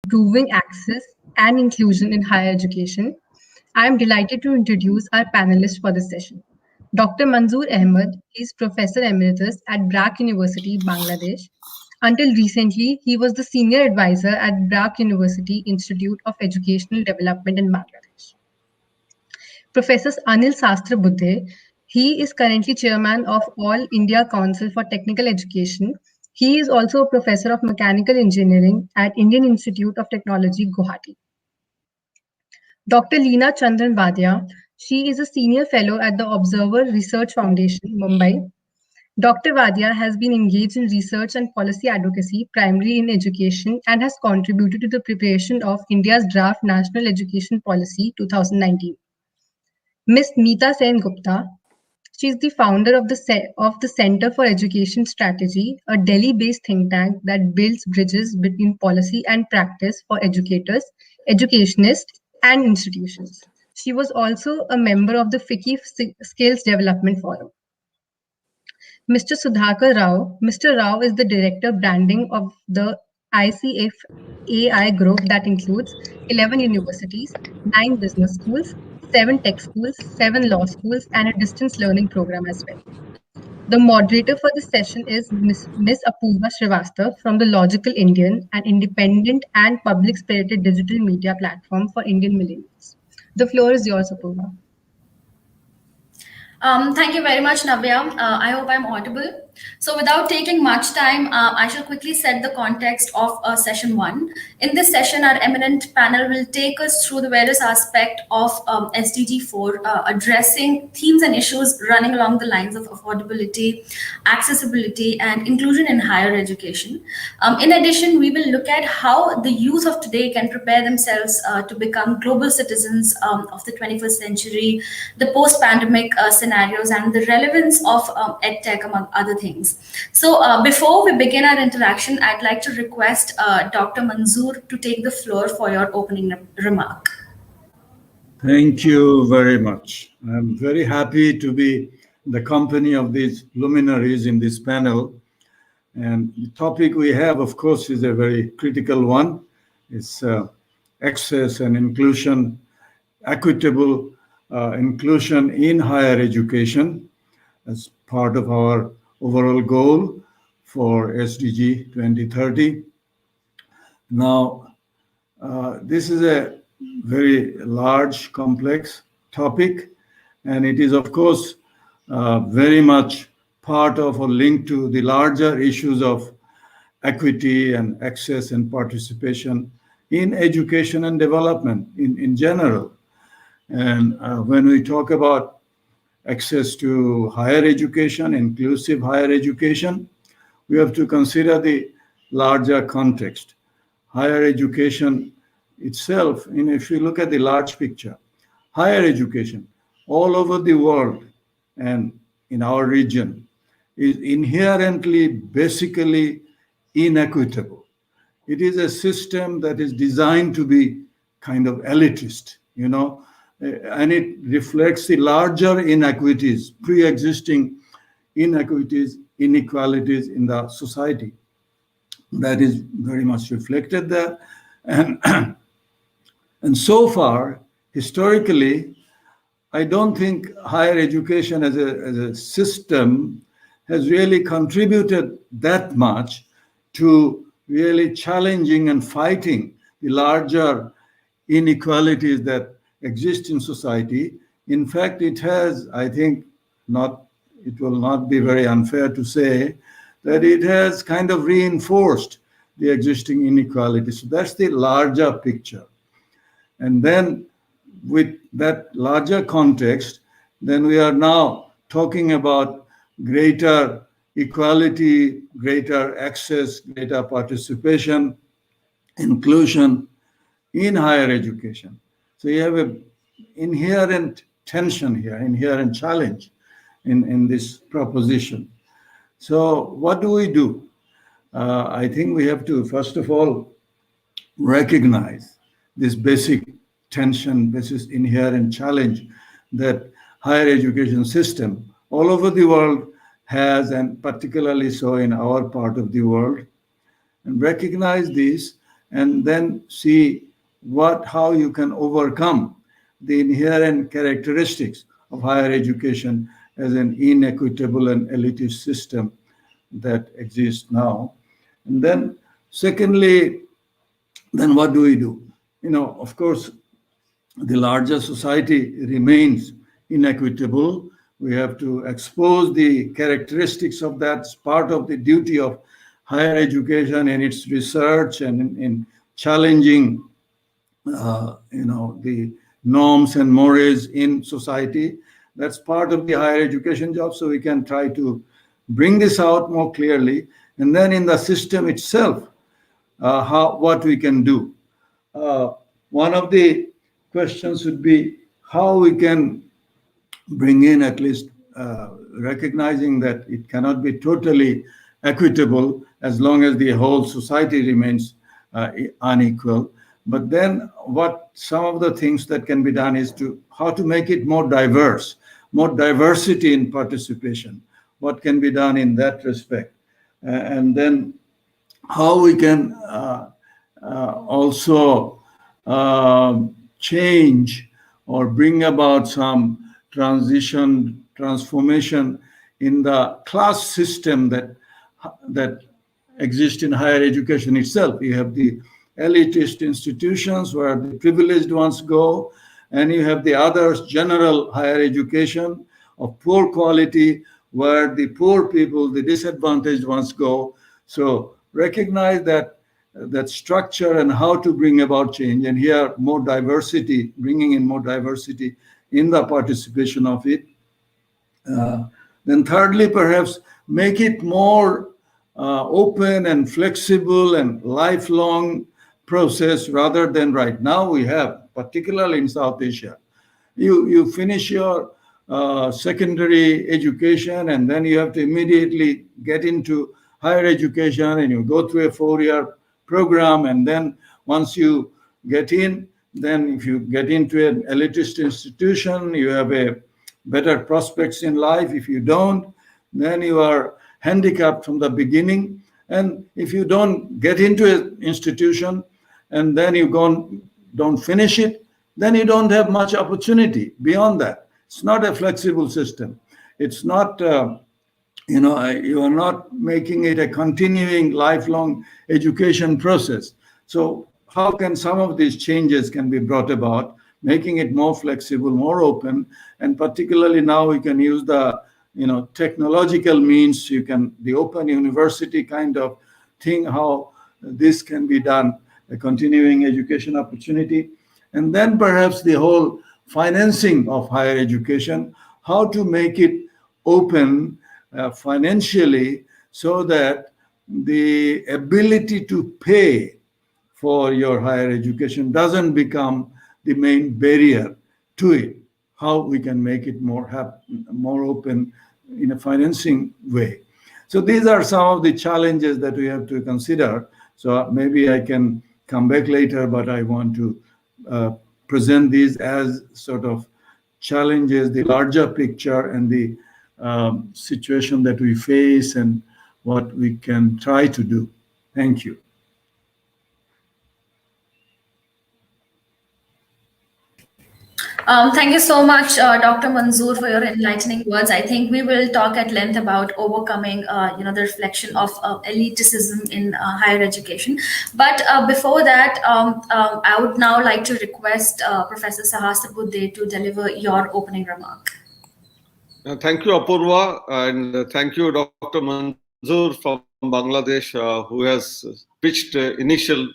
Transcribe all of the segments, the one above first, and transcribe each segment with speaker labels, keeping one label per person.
Speaker 1: improving access and inclusion in higher education. I am delighted to introduce our panelists for this session. Dr. Manzoor Ahmed is Professor Emeritus at BRAC University, Bangladesh. Until recently, he was the Senior Advisor at BRAC University Institute of Educational Development in Bangladesh. Professor Anil Sastra Buddhe, he is currently chairman of All India Council for Technical Education. He is also a professor of mechanical engineering at Indian Institute of Technology, Guwahati. Dr. Leena Chandran Vadia, she is a senior fellow at the Observer Research Foundation, Mumbai. Dr. Vadia has been engaged in research and policy advocacy, primarily in education, and has contributed to the preparation of India's draft National Education Policy 2019. Ms. Meeta Sen Gupta, she is the founder of the Center for Education Strategy, a Delhi-based think tank that builds bridges between policy and practice for educators, educationists, and institutions. She was also a member of the FICCI Skills Development Forum. Mr. Sudhakar Rao. Mr. Rao is the Director Branding of the ICF-AI group that includes 11 universities, 9 business schools, 7 tech schools, 7 law schools, and a distance learning program as well. The moderator for this session is Ms. Apurva Srivastava from the Logical Indian, an independent and public-spirited digital media platform for Indian millennials. The floor is yours, Apurva.
Speaker 2: Thank you very much, Navya. I hope I'm audible. So without taking much time, I shall quickly set the context of session one. In this session, our eminent panel will take us through the various aspects of SDG 4, addressing themes and issues running along the lines of affordability, accessibility, and inclusion in higher education. In addition, we will look at how the youth of today can prepare themselves to become global citizens of the 21st century, the post-pandemic scenarios, and the relevance of EdTech, among other things. So before we begin our interaction, I'd like to request Dr. Manzoor to take the floor for your opening remark.
Speaker 3: Thank you very much. I'm very happy to be in the company of these luminaries in this panel. And the topic we have, of course, is a very critical one. It's access and inclusion, equitable inclusion in higher education as part of our overall goal for SDG 2030. Now, this is a very large, complex topic, and it is, of course, very much part of or linked to the larger issues of equity and access and participation in education and development in general. And when we talk about access to higher education, inclusive higher education, we have to consider the larger context. Higher education itself, and if you look at the large picture, higher education all over the world and in our region is inherently, basically inequitable. It is a system that is designed to be kind of elitist, and it reflects the larger inequities, pre-existing inequities, inequalities in the society. That is very much reflected there. And, and so far, historically, I don't think higher education as a system has really contributed that much to really challenging and fighting the larger inequalities that exist in society. In fact, it has, I think, it will not be very unfair to say that it has kind of reinforced the existing inequalities. So that's the larger picture. And then with that larger context, then we are now talking about greater equality, greater access, greater participation, inclusion in higher education. So you have an inherent tension here, inherent challenge in this proposition. So what do we do? I think we have to, first of all, recognize this basic tension, this is inherent challenge that higher education system all over the world has, and particularly so in our part of the world, and recognize this and then see how you can overcome the inherent characteristics of higher education as an inequitable and elitist system that exists now. And then secondly, then what do we do? Of course, the larger society remains inequitable. We have to expose the characteristics of that. It's part of the duty of higher education and its research and in challenging the norms and mores in society. That's part of the higher education job. So we can try to bring this out more clearly. And then in the system itself, what we can do. One of the questions would be how we can bring in, at least recognizing that it cannot be totally equitable as long as the whole society remains unequal. But then what some of the things that can be done is how to make it more diverse, more diversity in participation. What can be done in that respect? And then how we can also change or bring about some transformation in the class system that exists in higher education itself. You have the elitist institutions where the privileged ones go, and you have the others, general higher education of poor quality, where the poor people, the disadvantaged ones go. So recognize that structure and how to bring about change, and here more diversity, bringing in more diversity in the participation of it. Then thirdly, perhaps make it more open and flexible and lifelong process rather than right now we have, particularly in South Asia. You finish your secondary education and then you have to immediately get into higher education, and you go through a 4-year program, and then once you get in, then if you get into an elitist institution, you have a better prospects in life. If you don't, then you are handicapped from the beginning. And if you don't get into an institution and then you don't finish it, then you don't have much opportunity beyond that. It's not a flexible system. It's not, you are not making it a continuing lifelong education process. So how can some of these changes can be brought about, making it more flexible, more open, and particularly now we can use the technological means. The open university kind of thing, how this can be done, a continuing education opportunity. And then perhaps the whole financing of higher education, how to make it open financially so that the ability to pay for your higher education doesn't become the main barrier to it. How we can make it more open in a financing way. So these are some of the challenges that we have to consider. So maybe I can come back later, but I want to present these as sort of challenges, the larger picture and the situation that we face and what we can try to do. Thank you.
Speaker 2: Thank you so much, Dr. Manzoor, for your enlightening words. I think we will talk at length about overcoming, the reflection of elitism in higher education. But before that, I would now like to request Professor Sahasrabudhe to deliver your opening remark.
Speaker 4: Thank you, Apurva, and thank you, Dr. Manzoor from Bangladesh, who has pitched initial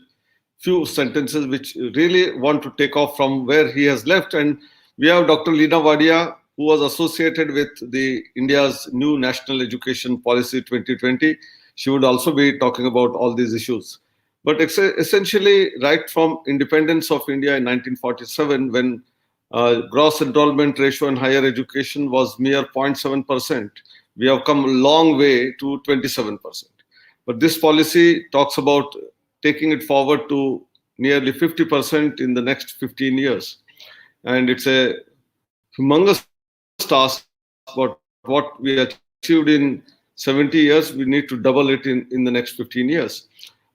Speaker 4: few sentences which really want to take off from where he has left. And we have Dr. Leena Wadia, who was associated with the India's new National Education Policy 2020. She would also be talking about all these issues. But essentially, right from independence of India in 1947, when gross enrollment ratio in higher education was mere 0.7%, we have come a long way to 27%. But this policy talks about taking it forward to nearly 50% in the next 15 years. And it's a humongous task, but what we achieved in 70 years, we need to double it in the next 15 years.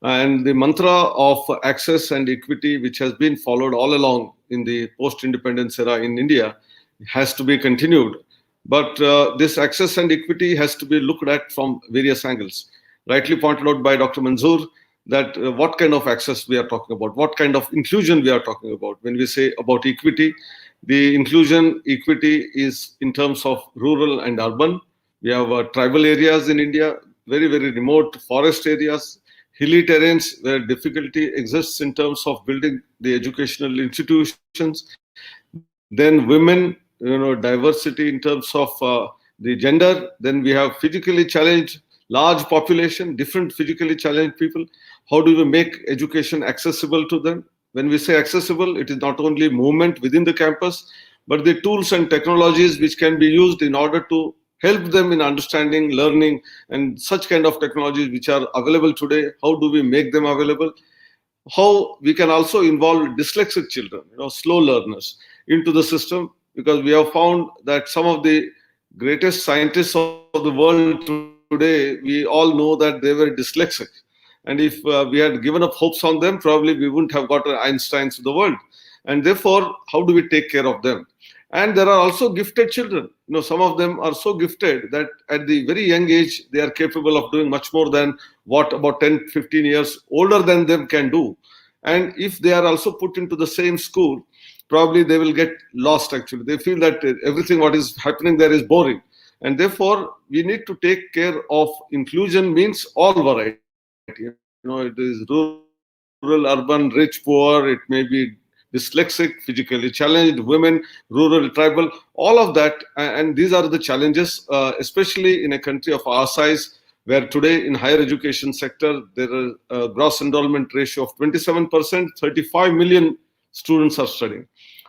Speaker 4: And the mantra of access and equity, which has been followed all along in the post-independence era in India, has to be continued. But this access and equity has to be looked at from various angles. Rightly pointed out by Dr. Manzoor that what kind of access we are talking about, what kind of inclusion we are talking about. When we say about equity, the inclusion equity is in terms of rural and urban. We have tribal areas in India, very, very remote forest areas, hilly terrains where difficulty exists in terms of building the educational institutions. Then women, diversity in terms of the gender. Then we have physically challenged, large population, different physically challenged people. How do we make education accessible to them? When we say accessible, it is not only movement within the campus, but the tools and technologies which can be used in order to help them in understanding, learning, and such kind of technologies which are available today. How do we make them available? How we can also involve dyslexic children, slow learners into the system, because we have found that some of the greatest scientists of the world today, we all know that they were dyslexic. And if we had given up hopes on them, probably we wouldn't have got Einsteins of the world. And therefore, how do we take care of them? And there are also gifted children. Some of them are so gifted that at the very young age, they are capable of doing much more than what about 10, 15 years older than them can do. And if they are also put into the same school, probably they will get lost actually. They feel that everything what is happening there is boring. And therefore, we need to take care of inclusion means all variety. It is rural, urban, rich, poor, it may be dyslexic, physically challenged, women, rural, tribal, all of that. And these are the challenges, especially in a country of our size, where today in higher education sector, there is a gross enrollment ratio of 27%, 35 million students are studying.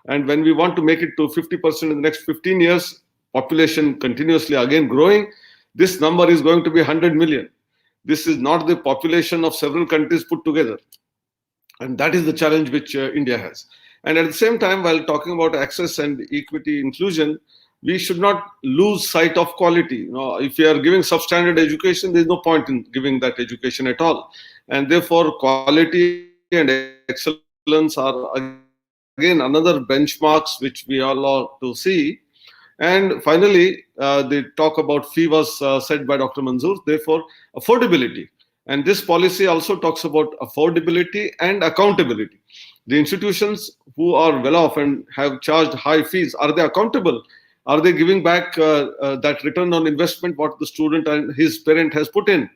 Speaker 4: And when we want to make it to 50% in the next 15 years, population continuously again growing, this number is going to be 100 million. This is not the population of several countries put together. And that is the challenge which India has. And at the same time, while talking about access and equity inclusion, we should not lose sight of quality. If you are giving substandard education, there is no point in giving that education at all. And therefore, quality and excellence are again another benchmarks which we all ought to see. And finally, the talk about fee was said by Dr. Manzoor. Therefore, affordability. And this policy also talks about affordability and accountability. The institutions who are well off and have charged high fees, are they accountable? Are they giving back that return on investment what the student and his parent has put in?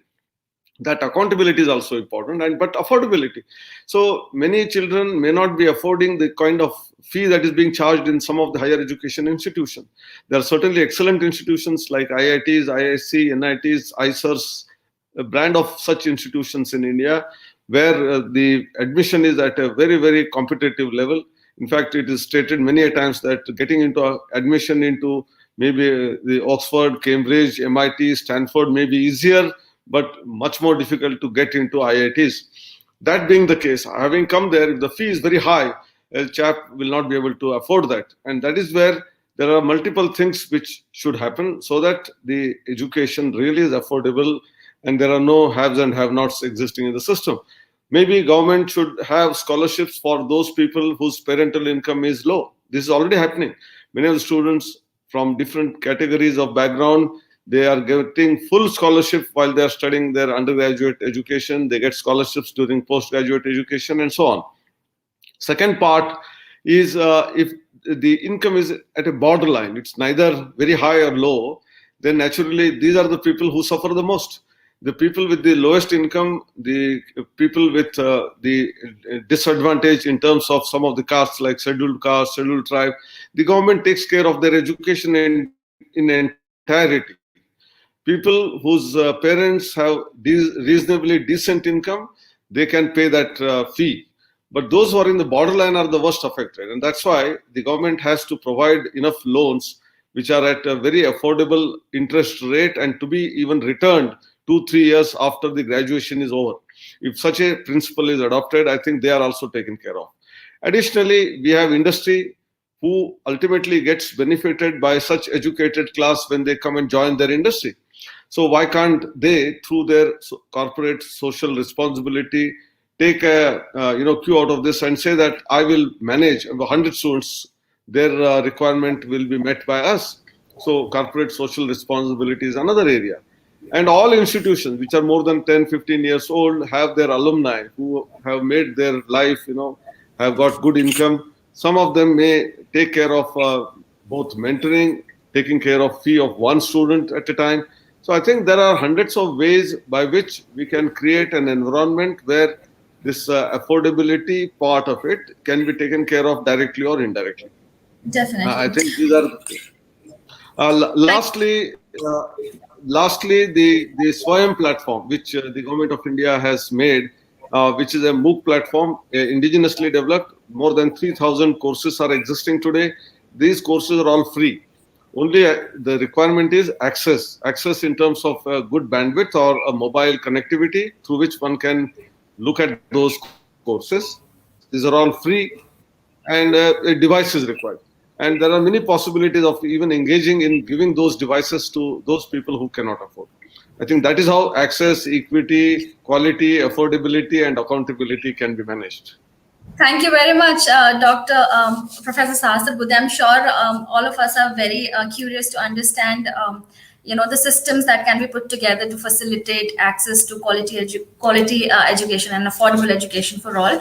Speaker 4: That accountability is also important, but affordability. So many children may not be affording the kind of fee that is being charged in some of the higher education institutions. There are certainly excellent institutions like IITs, IISc, NITs, ISERs, a brand of such institutions in India, where the admission is at a very, very competitive level. In fact, it is stated many a times that getting into admission into maybe the Oxford, Cambridge, MIT, Stanford may be easier, but much more difficult to get into IITs. That being the case, having come there, if the fee is very high, a chap will not be able to afford that. And that is where there are multiple things which should happen so that the education really is affordable and there are no haves and have-nots existing in the system. Maybe government should have scholarships for those people whose parental income is low. This is already happening. Many of the students from different categories of background, they are getting full scholarship while they are studying their undergraduate education. They get scholarships during postgraduate education and so on. Second part is if the income is at a borderline, it's neither very high or low, then naturally these are the people who suffer the most. The people with the lowest income, the people with the disadvantage in terms of some of the castes like scheduled caste, scheduled tribe, the government takes care of their education in entirety. People whose parents have reasonably decent income, they can pay that fee. But those who are in the borderline are the worst affected. And that's why the government has to provide enough loans which are at a very affordable interest rate and to be even returned 2-3 years after the graduation is over. If such a principle is adopted, I think they are also taken care of. Additionally, we have industry who ultimately gets benefited by such educated class when they come and join their industry. So why can't they, through their corporate social responsibility, take a cue out of this and say that I will manage 100 students, their requirement will be met by us. So corporate social responsibility is another area. And all institutions which are more than 10, 15 years old have their alumni who have made their life, have got good income. Some of them may take care of both mentoring, taking care of fee of one student at a time. So I think there are hundreds of ways by which we can create an environment where this affordability part of it can be taken care of directly or indirectly.
Speaker 2: Definitely.
Speaker 4: I think these are. Lastly, the Swayam platform, which the government of India has made, which is a MOOC platform, indigenously developed. More than 3,000 courses are existing today. These courses are all free. Only the requirement is access in terms of good bandwidth or a mobile connectivity through which one can look at those courses. These are all free, and a device is required. And there are many possibilities of even engaging in giving those devices to those people who cannot afford. I think that is how access, equity, quality, affordability, and accountability can be managed.
Speaker 2: Thank you very much, Dr. Professor Sahasrabudhe. I'm sure all of us are very curious to understand, the systems that can be put together to facilitate access to quality education and affordable education for all.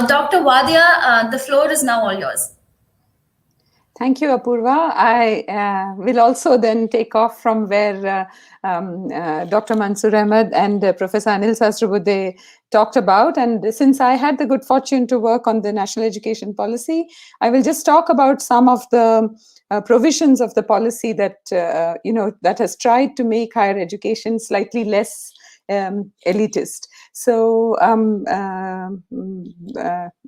Speaker 2: Dr. Wadia, the floor is now all yours.
Speaker 5: Thank you, Apurva. I will also then take off from where Dr. Manzoor Ahmed and Professor Anil Sahasrabudhe talked about. And since I had the good fortune to work on the national education policy, I will just talk about some of the provisions of the policy that, that has tried to make higher education slightly less elitist. So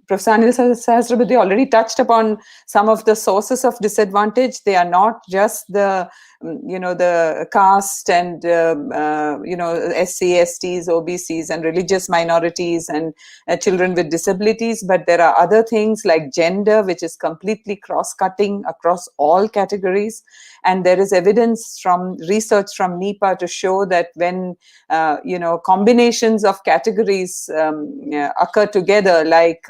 Speaker 5: Professor Anil Sahasrabudhe already touched upon some of the sources of disadvantage. They are not just the the caste and SC, STs, OBCs and religious minorities and children with disabilities, but there are other things like gender, which is completely cross-cutting across all categories. And there is evidence from research from NEPA to show that when combinations of categories occur together, like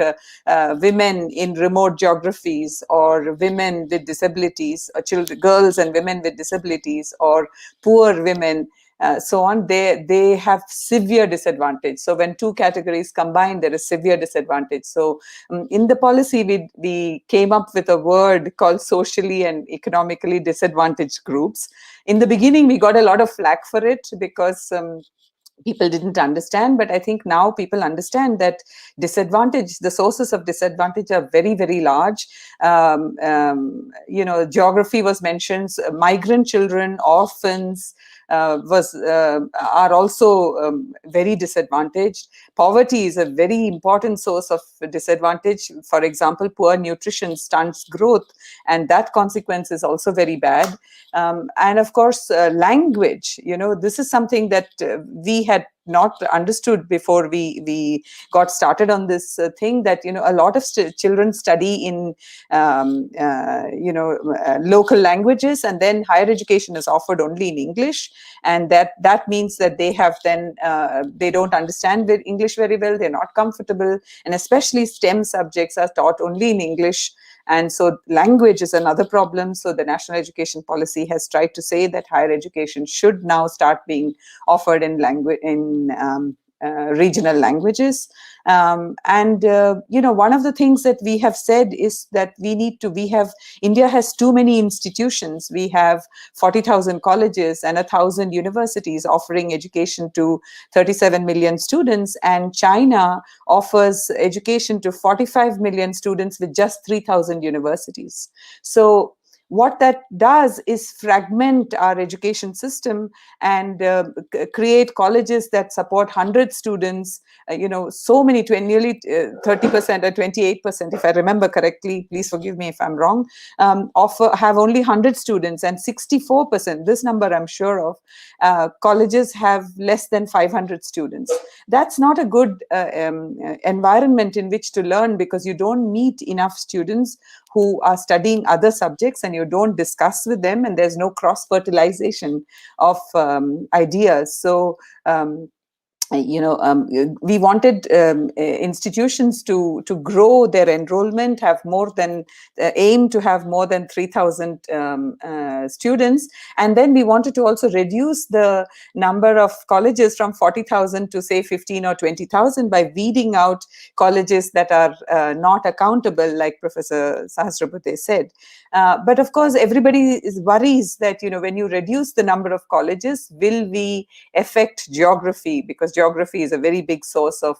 Speaker 5: women in remote geographies, or women with disabilities, or children, girls and women with disabilities, or poor women, so on, they have severe disadvantage. So when two categories combine, there is severe disadvantage. So in the policy, we came up with a word called socially and economically disadvantaged groups. In the beginning, we got a lot of flack for it because people didn't understand, but I think now people understand that the sources of disadvantage are very, very large. Geography was mentioned, migrant children, orphans, are also very disadvantaged. Poverty is a very important source of disadvantage. For example, poor nutrition stunts growth, and that consequence is also very bad. And of course, language, this is something that we had not understood before we got started on this thing, that a lot of children study in local languages, and then higher education is offered only in English, and that means that they have then they don't understand English very well, they're not comfortable, and especially STEM subjects are taught only in English. And so language is another problem. So the national education policy has tried to say that higher education should now start being offered in regional languages. One of the things that we have said is that India has too many institutions. We have 40,000 colleges and 1,000 universities offering education to 37 million students, and China offers education to 45 million students with just 3,000 universities. So what that does is fragment our education system and create colleges that support 100 students, so many, nearly 30% or 28%, if I remember correctly, please forgive me if I'm wrong, have only 100 students, and 64%, this number I'm sure of, colleges have less than 500 students. That's not a good environment in which to learn, because you don't meet enough students who are studying other subjects and you don't discuss with them, and there's no cross-fertilization of ideas. So we wanted institutions to grow their enrollment, have more than aim to have more than 3,000 students, and then we wanted to also reduce the number of colleges from 40,000 to say 15 or 20,000 by weeding out colleges that are not accountable, like Professor Sahasrabudhe said. But of course, everybody worries that when you reduce the number of colleges, will we affect geography? Because geography is a very big source of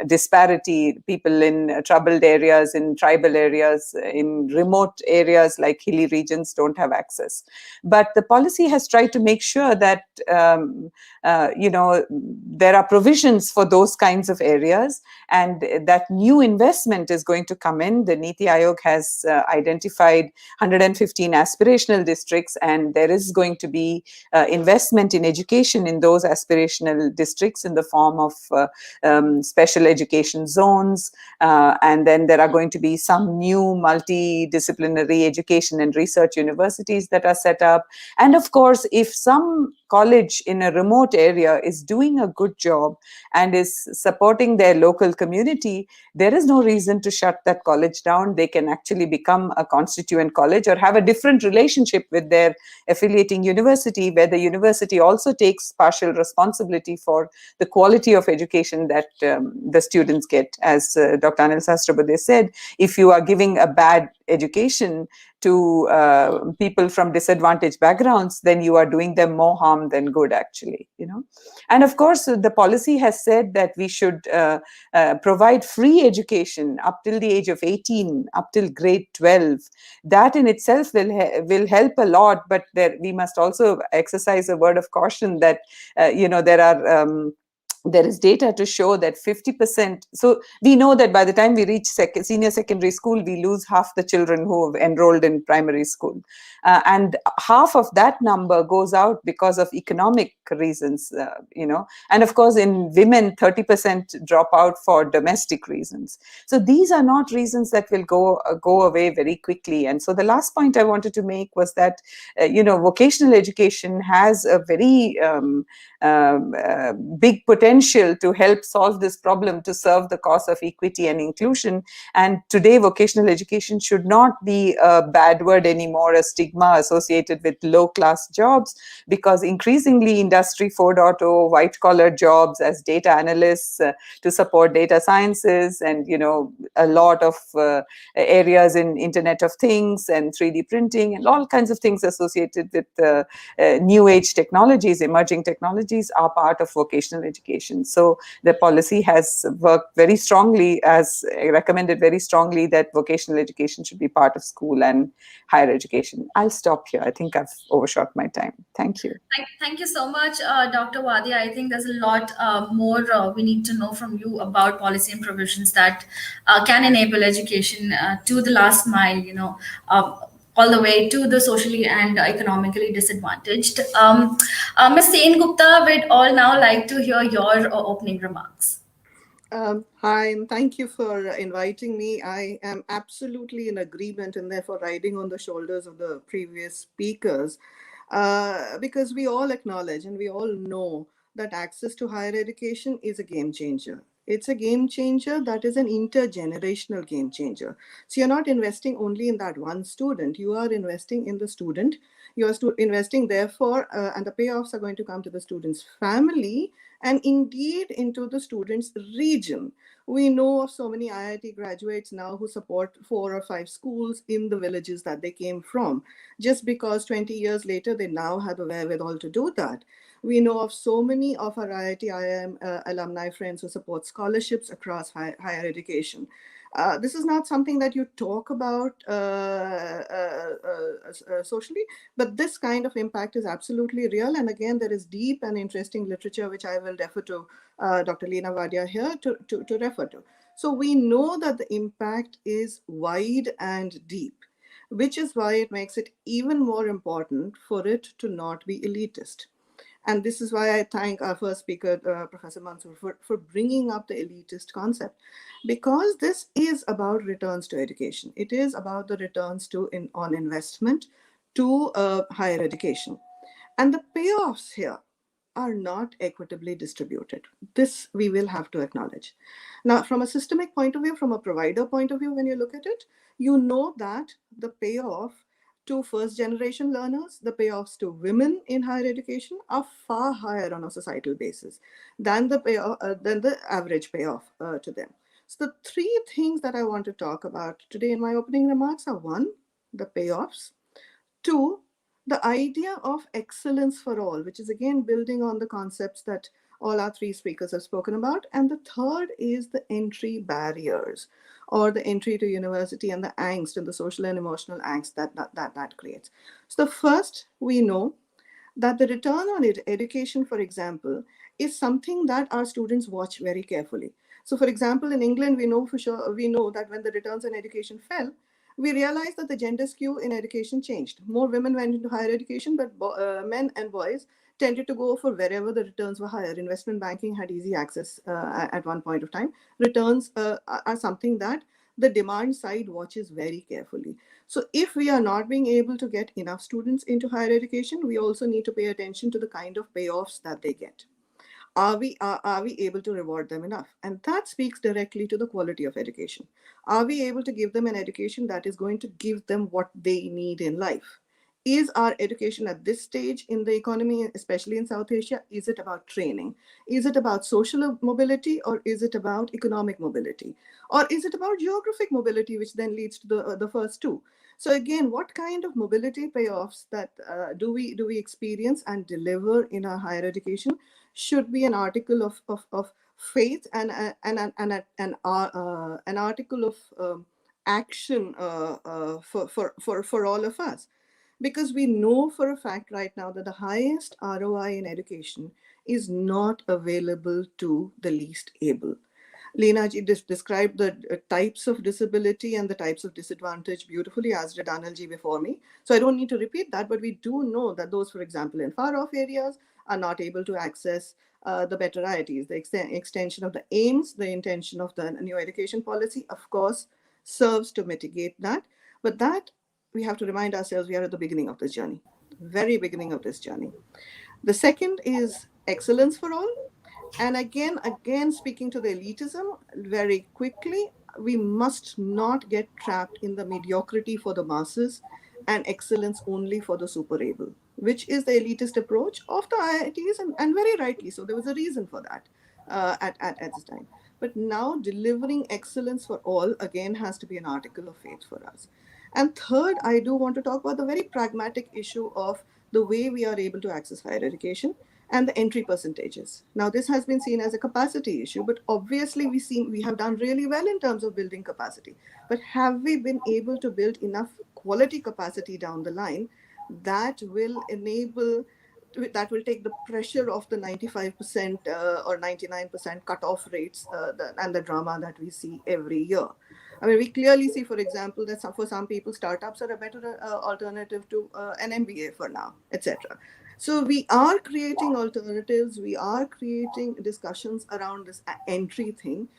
Speaker 5: disparity. People in troubled areas, in tribal areas, in remote areas like hilly regions don't have access. But the policy has tried to make sure that there are provisions for those kinds of areas, and that new investment is going to come in. The Niti Aayog has identified 115 aspirational districts, and there is going to be investment in education in those aspirational districts in the form of special education zones, and then there are going to be some new multidisciplinary education and research universities that are set up. And of course, if some college in a remote area is doing a good job and is supporting their local community, there is no reason to shut that college down. They can actually become a constituent college or have a different relationship with their affiliating university, where the university also takes partial responsibility for the quality of education that the students get. As Dr. Anil Sahasrabudhe said, if you are giving a bad education to people from disadvantaged backgrounds, then you are doing them more harm than good, actually. And of course, the policy has said that we should provide free education up till the age of 18, up till grade 12. That in itself will help a lot, but we must also exercise a word of caution that there is data to show that 50%. So we know that by the time we reach senior secondary school, we lose half the children who have enrolled in primary school. And half of that number goes out because of economic reasons, And of course, in women, 30% drop out for domestic reasons. So these are not reasons that will go away very quickly. And so the last point I wanted to make was that, vocational education has a very big potential to help solve this problem, to serve the cause of equity and inclusion. And today, vocational education should not be a bad word anymore, a stigma associated with low-class jobs, because increasingly Industry 4.0, white-collar jobs as data analysts to support data sciences, and a lot of areas in Internet of Things and 3D printing and all kinds of things associated with new age technologies, emerging technologies, are part of vocational education. So the policy has worked very strongly, as recommended very strongly, that vocational education should be part of school and higher education. I'll stop here. I think I've overshot my time. Thank you.
Speaker 2: Thank you so much, Dr. Wadia. I think there's a lot more we need to know from you about policy and provisions that can enable education to the last mile, all the way to the socially and economically disadvantaged. Ms. Sen Gupta, we'd all now like to hear your opening remarks.
Speaker 6: Hi, and thank you for inviting me. I am absolutely in agreement and therefore riding on the shoulders of the previous speakers, because we all acknowledge and we all know that access to higher education is a game changer. It's a game changer that is an intergenerational game changer. So you're not investing only in that one student, you are investing in the student. You are investing, therefore, and the payoffs are going to come to the student's family and indeed into the student's region. We know of so many IIT graduates now who support 4 or 5 schools in the villages that they came from, just because 20 years later they now have the wherewithal to do that. We know of so many of our IIT IIM alumni friends who support scholarships across higher education. This is not something that you talk about socially, but this kind of impact is absolutely real. And again, there is deep and interesting literature, which I will defer to Dr. Leena Wadia here to refer to. So we know that the impact is wide and deep, which is why it makes it even more important for it to not be elitist. And this is why I thank our first speaker, Professor Mansoor, for bringing up the elitist concept, because this is about returns to education. It is about the returns on investment to higher education. And the payoffs here are not equitably distributed. This we will have to acknowledge. Now, from a systemic point of view, from a provider point of view, when you look at it, you know that the payoff to first generation learners, the payoffs to women in higher education are far higher on a societal basis than the average payoff to them. So the three things that I want to talk about today in my opening remarks are: one, the payoffs; two, the idea of excellence for all, which is again building on the concepts that all our three speakers have spoken about. And the third is the entry barriers, or the entry to university and the angst and the social and emotional angst that creates. So the first, we know that the return on education, for example, is something that our students watch very carefully. So for example, in England, we know that when the returns on education fell, we realized that the gender skew in education changed. More women went into higher education, but men and boys tended to go for wherever the returns were higher. Investment banking had easy access at one point of time. Returns are something that the demand side watches very carefully. So if we are not being able to get enough students into higher education, we also need to pay attention to the kind of payoffs that they get. Are we able to reward them enough? And that speaks directly to the quality of education. Are we able to give them an education that is going to give them what they need in life? Is our education at this stage in the economy, especially in South Asia, is it about training? Is it about social mobility, or is it about economic mobility? Or is it about geographic mobility, which then leads to the first two? So again, what kind of mobility payoffs that do we experience and deliver in our higher education should be an article of faith and an article of action for all of us. Because we know for a fact right now that the highest ROI in education is not available to the least able. Leena ji described the types of disability and the types of disadvantage beautifully, as did Anil ji before me. So I don't need to repeat that, but we do know that those, for example, in far off areas are not able to access the better IITs. The extension of the aims, the intention of the new education policy, of course, serves to mitigate that. But that, we have to remind ourselves, we are at the beginning of this journey, very beginning of this journey. The second is excellence for all. And again, speaking to the elitism very quickly, we must not get trapped in the mediocrity for the masses and excellence only for the super able, which is the elitist approach of the IITs, and very rightly so. There was a reason for that at this time. But now delivering excellence for all, again, has to be an article of faith for us. And third, I do want to talk about the very pragmatic issue of the way we are able to access higher education and the entry percentages. Now, this has been seen as a capacity issue, but obviously we have done really well in terms of building capacity. But have we been able to build enough quality capacity down the line that will take the pressure off the 95% or 99% cutoff rates and the drama that we see every year? I mean, we clearly see, for example, that for some people, startups are a better alternative to an MBA for now, etc. So we are creating alternatives. We are creating discussions around this entry thing.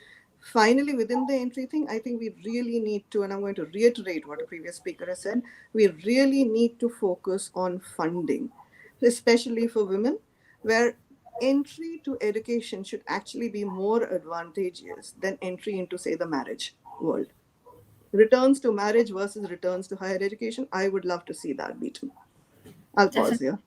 Speaker 6: Finally, within the entry thing, I think we really need to, and I'm going to reiterate what a previous speaker has said, we really need to focus on funding, especially for women, where entry to education should actually be more advantageous than entry into, say, the marriage world. Returns to marriage versus returns to higher education, I would love to see that beaten. I'll pause here.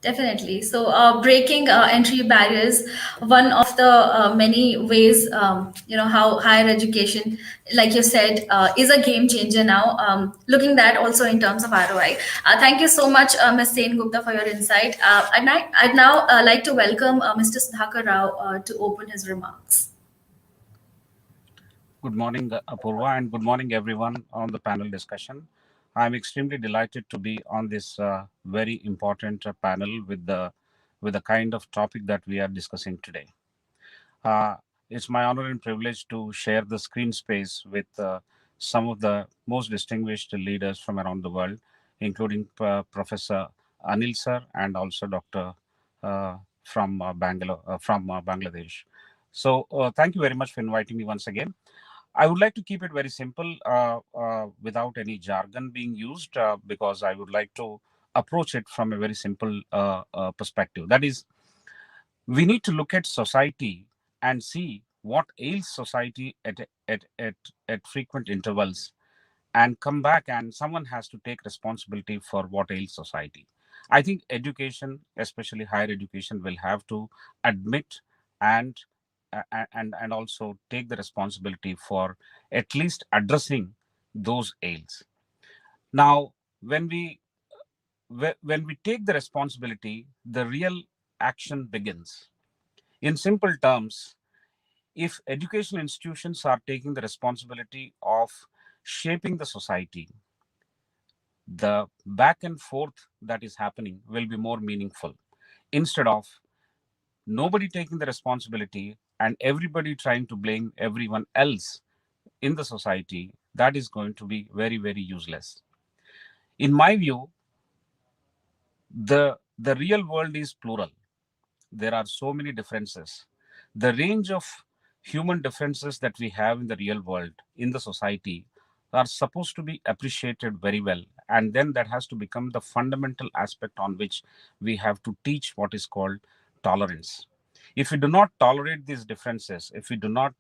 Speaker 2: Definitely. So breaking entry barriers, one of the many ways, how higher education, like you said, is a game changer now. Looking that also in terms of ROI. Thank you so much, Ms. Sen Gupta, for your insight. I'd now like to welcome Mr. Sudhakar Rao to open his remarks.
Speaker 7: Good morning, Apurva, and good morning, everyone on the panel discussion. I'm extremely delighted to be on this very important panel with the kind of topic that we are discussing today. It's my honor and privilege to share the screen space with some of the most distinguished leaders from around the world, including Professor Anil sir, and also Dr. From Bangladesh. So thank you very much for inviting me once again. I would like to keep it very simple without any jargon being used because I would like to approach it from a very simple perspective. That is, we need to look at society and see what ails society at frequent intervals and come back, and someone has to take responsibility for what ails society. I think education, especially higher education, will have to admit and and also take the responsibility for at least addressing those ails. Now, when we take the responsibility, the real action begins. In simple terms, if educational institutions are taking the responsibility of shaping the society, the back and forth that is happening will be more meaningful instead of nobody taking the responsibility and everybody trying to blame everyone else in the society. That is going to be very, very useless. In my view, the real world is plural. There are so many differences. The range of human differences that we have in the real world, in the society, are supposed to be appreciated very well. And then that has to become the fundamental aspect on which we have to teach what is called tolerance. If we do not tolerate these differences, if we do not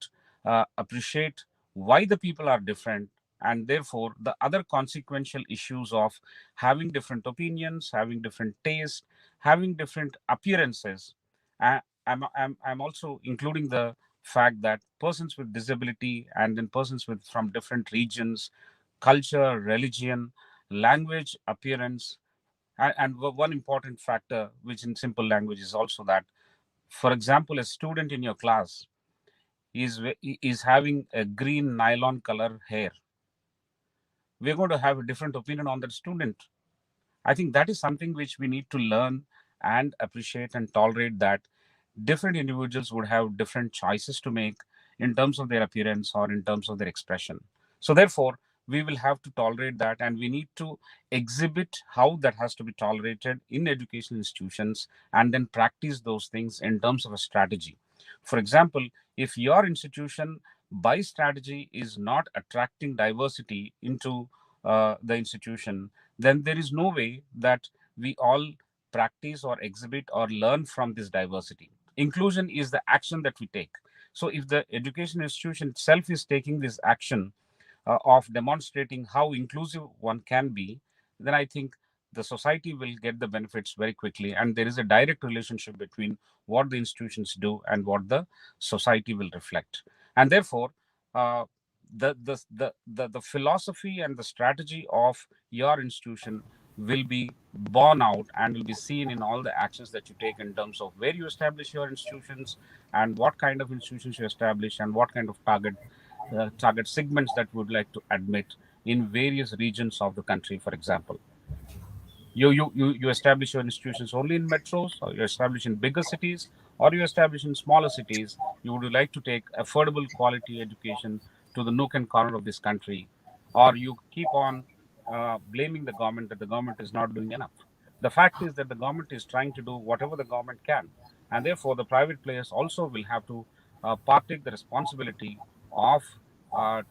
Speaker 7: appreciate why the people are different, and therefore the other consequential issues of having different opinions, having different tastes, having different appearances, I'm also including the fact that persons with disability and then persons with from different regions, culture, religion, language, appearance, and one important factor, which in simple language is also that, for example, a student in your class is having a green nylon color hair. We're going to have a different opinion on that student. I think that is something which we need to learn and appreciate and tolerate, that different individuals would have different choices to make in terms of their appearance or in terms of their expression. So therefore, we will have to tolerate that, and we need to exhibit how that has to be tolerated in educational institutions and then practice those things in terms of a strategy. For example, if your institution by strategy is not attracting diversity into the institution, then there is no way that we all practice or exhibit or learn from this diversity. Inclusion is the action that we take. So if the education institution itself is taking this action of demonstrating how inclusive one can be, then I think the society will get the benefits very quickly. And there is a direct relationship between what the institutions do and what the society will reflect. And therefore, the philosophy and the strategy of your institution will be borne out and will be seen in all the actions that you take in terms of where you establish your institutions and what kind of institutions you establish and what kind of target segments that we would like to admit in various regions of the country. For example, you establish your institutions only in metros, or you establish in bigger cities, or you establish in smaller cities. You would like to take affordable quality education to the nook and corner of this country, or you keep on blaming the government that the government is not doing enough. The fact is that the government is trying to do whatever the government can, and therefore the private players also will have to partake the responsibility of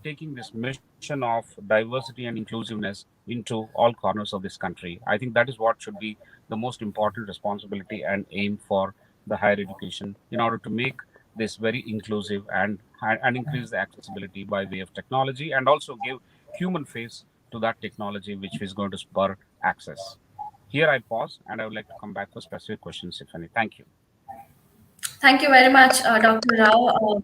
Speaker 7: taking this mission of diversity and inclusiveness into all corners of this country. I think that is what should be the most important responsibility and aim for the higher education, in order to make this very inclusive and increase the accessibility by way of technology, and also give human face to that technology, which is going to spur access. Here I pause, and I would like to come back for specific questions, if any. Thank you.
Speaker 2: Thank you very much, Dr. Rao.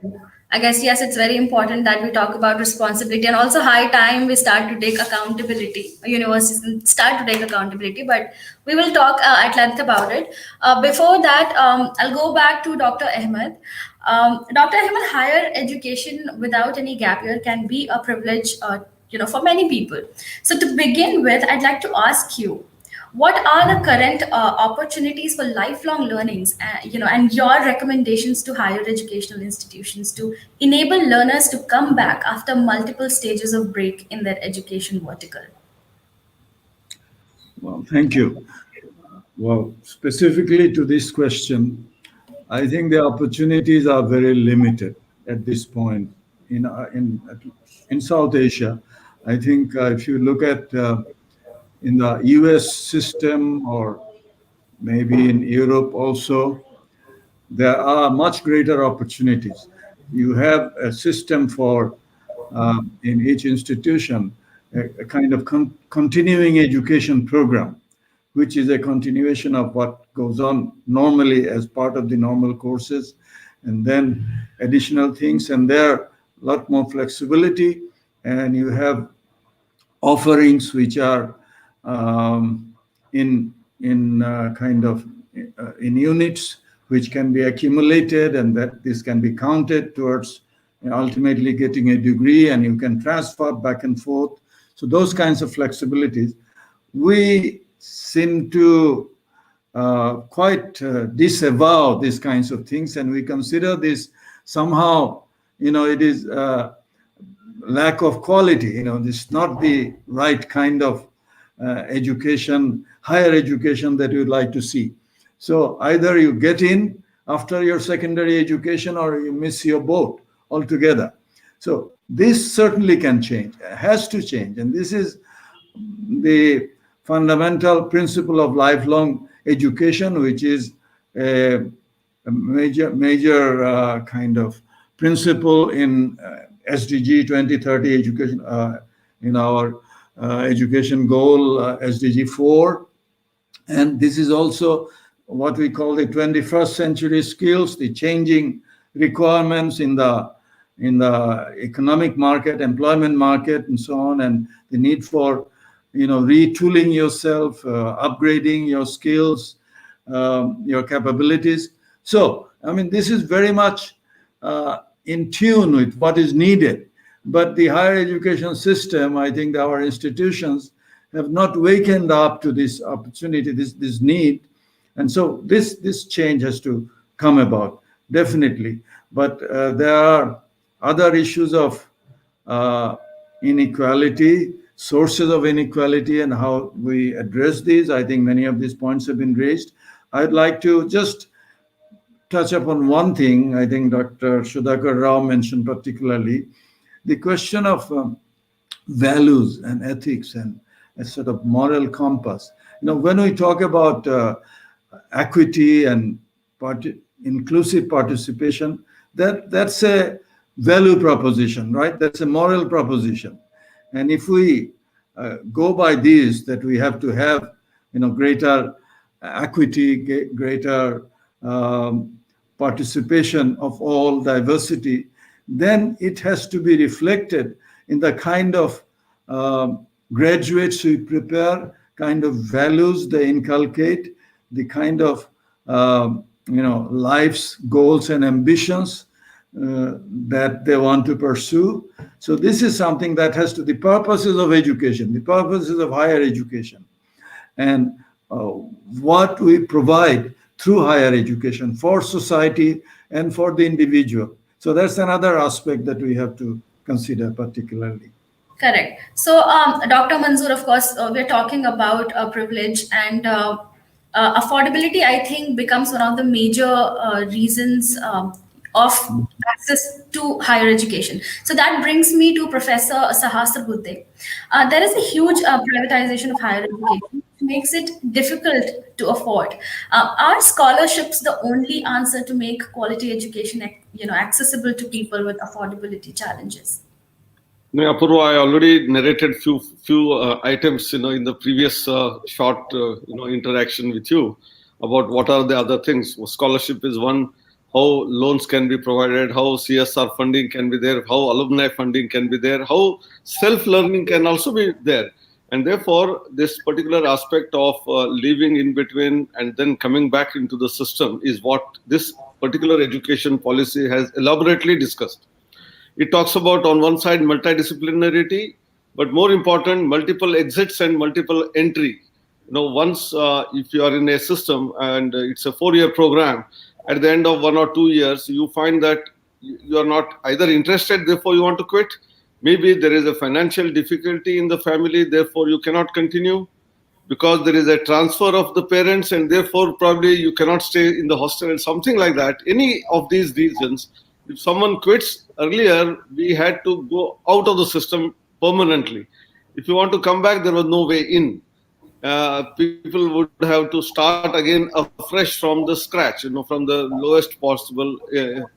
Speaker 2: I guess, yes, it's very important that we talk about responsibility, and also high time we start to take accountability. Universities start to take accountability, but we will talk at length about it. Before that, I'll go back to Dr. Ahmed. Dr. Ahmed, higher education without any gap year can be a privilege, for many people. So to begin with, I'd like to ask you, what are the current opportunities for lifelong learnings, and your recommendations to higher educational institutions to enable learners to come back after multiple stages of break in their education vertical?
Speaker 3: Well, thank you. Well, specifically to this question, I think the opportunities are very limited at this point in South Asia. I think if you look at in the US system or maybe in Europe also, there are much greater opportunities. You have a system for, in each institution, a kind of continuing education program, which is a continuation of what goes on normally as part of the normal courses, and then additional things. And there are a lot more flexibility, and you have offerings which are in kind of in units which can be accumulated, and that this can be counted towards ultimately getting a degree, and you can transfer back and forth. So those kinds of flexibilities, we seem to quite disavow these kinds of things, and we consider this somehow, it is lack of quality. This is not the right kind of education, higher education that you'd like to see. So either you get in after your secondary education or you miss your boat altogether. So this certainly can change, has to change. And this is the fundamental principle of lifelong education, which is a major kind of principle in SDG 2030 education, in our education goal, SDG 4. And this is also what we call the 21st century skills, the changing requirements in the economic market, employment market, and so on, and the need for retooling yourself, upgrading your skills, your capabilities. So, this is very much in tune with what is needed. But the higher education system, I think our institutions have not wakened up to this opportunity, this need. And so this change has to come about, definitely. But there are other issues of inequality, sources of inequality, and how we address these. I think many of these points have been raised. I'd like to just touch upon one thing. I think Dr. Sudhakar Rao mentioned particularly the question of values and ethics and a sort of moral compass. When we talk about equity and inclusive participation, that's a value proposition, right? That's a moral proposition. And if we go by these, that we have to have, greater equity, greater participation of all, diversity, then it has to be reflected in the kind of graduates we prepare, kind of values they inculcate, the kind of life's goals and ambitions that they want to pursue. So this is something that has to the purposes of education, the purposes of higher education, and what we provide through higher education for society and for the individual. So that's another aspect that we have to consider particularly.
Speaker 2: Correct. So, Dr. Manzoor, of course, we're talking about privilege, and affordability, I think, becomes one of the major reasons of access to higher education. So that brings me to Professor Sahasra Buddhe. There is a huge privatization of higher education, which makes it difficult to afford. Are scholarships the only answer to make quality education, accessible to people with affordability challenges?
Speaker 4: No, Apurva, I already narrated few items, in the previous short, interaction with you about what are the other things. Scholarship is one. How loans can be provided, how CSR funding can be there, how alumni funding can be there, how self-learning can also be there. And therefore, this particular aspect of living in between and then coming back into the system is what this particular education policy has elaborately discussed. It talks about, on one side, multidisciplinarity, but more important, multiple exits and multiple entry. Once if you are in a system and it's a 4-year program, at the end of 1 or 2 years, you find that you are not either interested, therefore you want to quit. Maybe there is a financial difficulty in the family, therefore you cannot continue. because there is a transfer of the parents and therefore probably you cannot stay in the hostel and something like that. Any of these reasons, if someone quits earlier, we had to go out of the system permanently. If you want to come back, there was no way in. People would have to start again afresh from the scratch, from the lowest possible,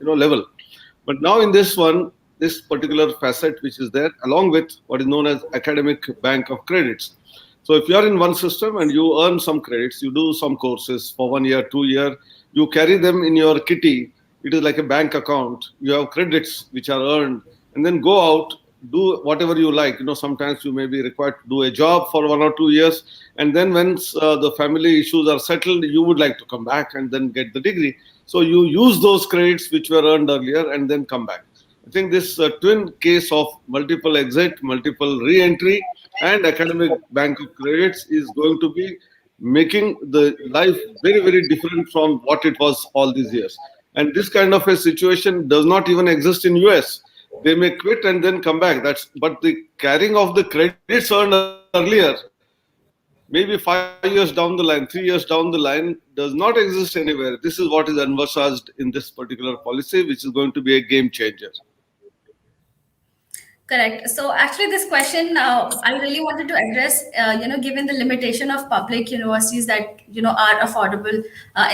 Speaker 4: level. But now in this one, this particular facet which is there, along with what is known as academic bank of credits. So if you are in one system and you earn some credits, you do some courses for 1 year, 2 year, you carry them in your kitty. It is like a bank account. You have credits which are earned, and then go out, do whatever you like. Sometimes you may be required to do a job for 1 or 2 years, and then once the family issues are settled, you would like to come back and then get the degree. So you use those credits which were earned earlier and then come back. I think this twin case of multiple exit, multiple re-entry, and academic bank of credits is going to be making the life very, very different from what it was all these years. And this kind of a situation does not even exist in US. They may quit and then come back. But the carrying of the credits earned earlier, maybe 5 years down the line, 3 years down the line, does not exist anywhere. This is what is envisaged in this particular policy, which is going to be a game changer.
Speaker 2: Correct. So actually this question, I really wanted to address, given the limitation of public universities that, are affordable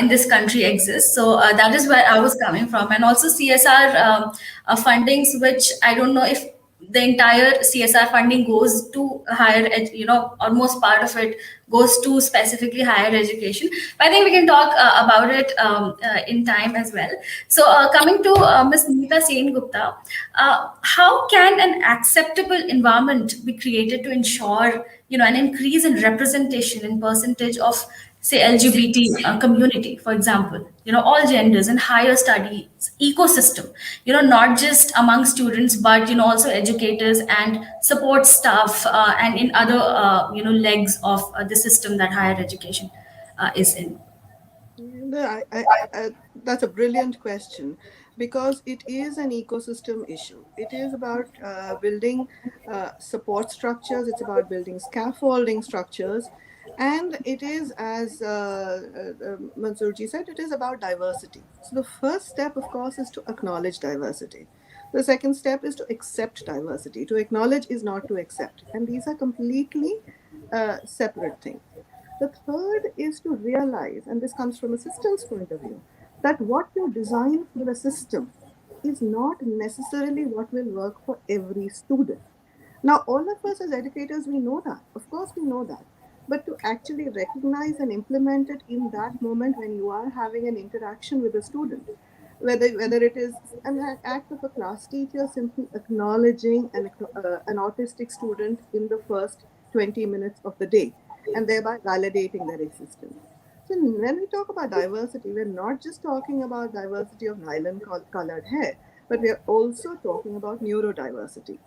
Speaker 2: in this country exists. So that is where I was coming from. And also CSR fundings, which I don't know if the entire CSR funding goes to higher, almost part of it goes to specifically higher education. But I think we can talk about it in time as well. So coming to Ms. Nimita Sen-Gupta, how can an acceptable environment be created to ensure, an increase in representation in percentage of, say, LGBT community, for example, all genders in higher studies ecosystem, not just among students, but, also educators and support staff and in other, legs of the system that higher education is in?
Speaker 6: That's a brilliant question, because it is an ecosystem issue. It is about building support structures. It's about building scaffolding structures. And it is, as Manzoorji said, it is about diversity. So the first step, of course, is to acknowledge diversity. The second step is to accept diversity. To acknowledge is not to accept. And these are completely separate things. The third is to realize, and this comes from a system's point of view, that what you design for the system is not necessarily what will work for every student. Now, all of us as educators, we know that. Of course, we know that. But to actually recognize and implement it in that moment when you are having an interaction with a student, whether it is an act of a class teacher simply acknowledging an autistic student in the first 20 minutes of the day, and thereby validating their existence. So when we talk about diversity, we're not just talking about diversity of nylon-colored hair, but we're also talking about neurodiversity.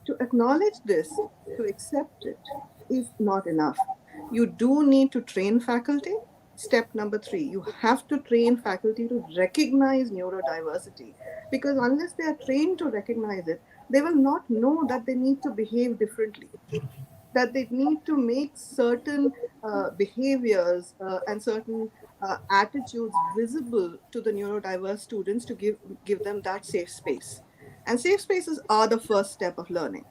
Speaker 6: To acknowledge this, to accept it, is not enough. You do need to train faculty. Step number 3, you have to train faculty to recognize neurodiversity, because unless they are trained to recognize it, they will not know that they need to behave differently, that they need to make certain behaviors and certain attitudes visible to the neurodiverse students to give them that safe space. And safe spaces are the first step of learning.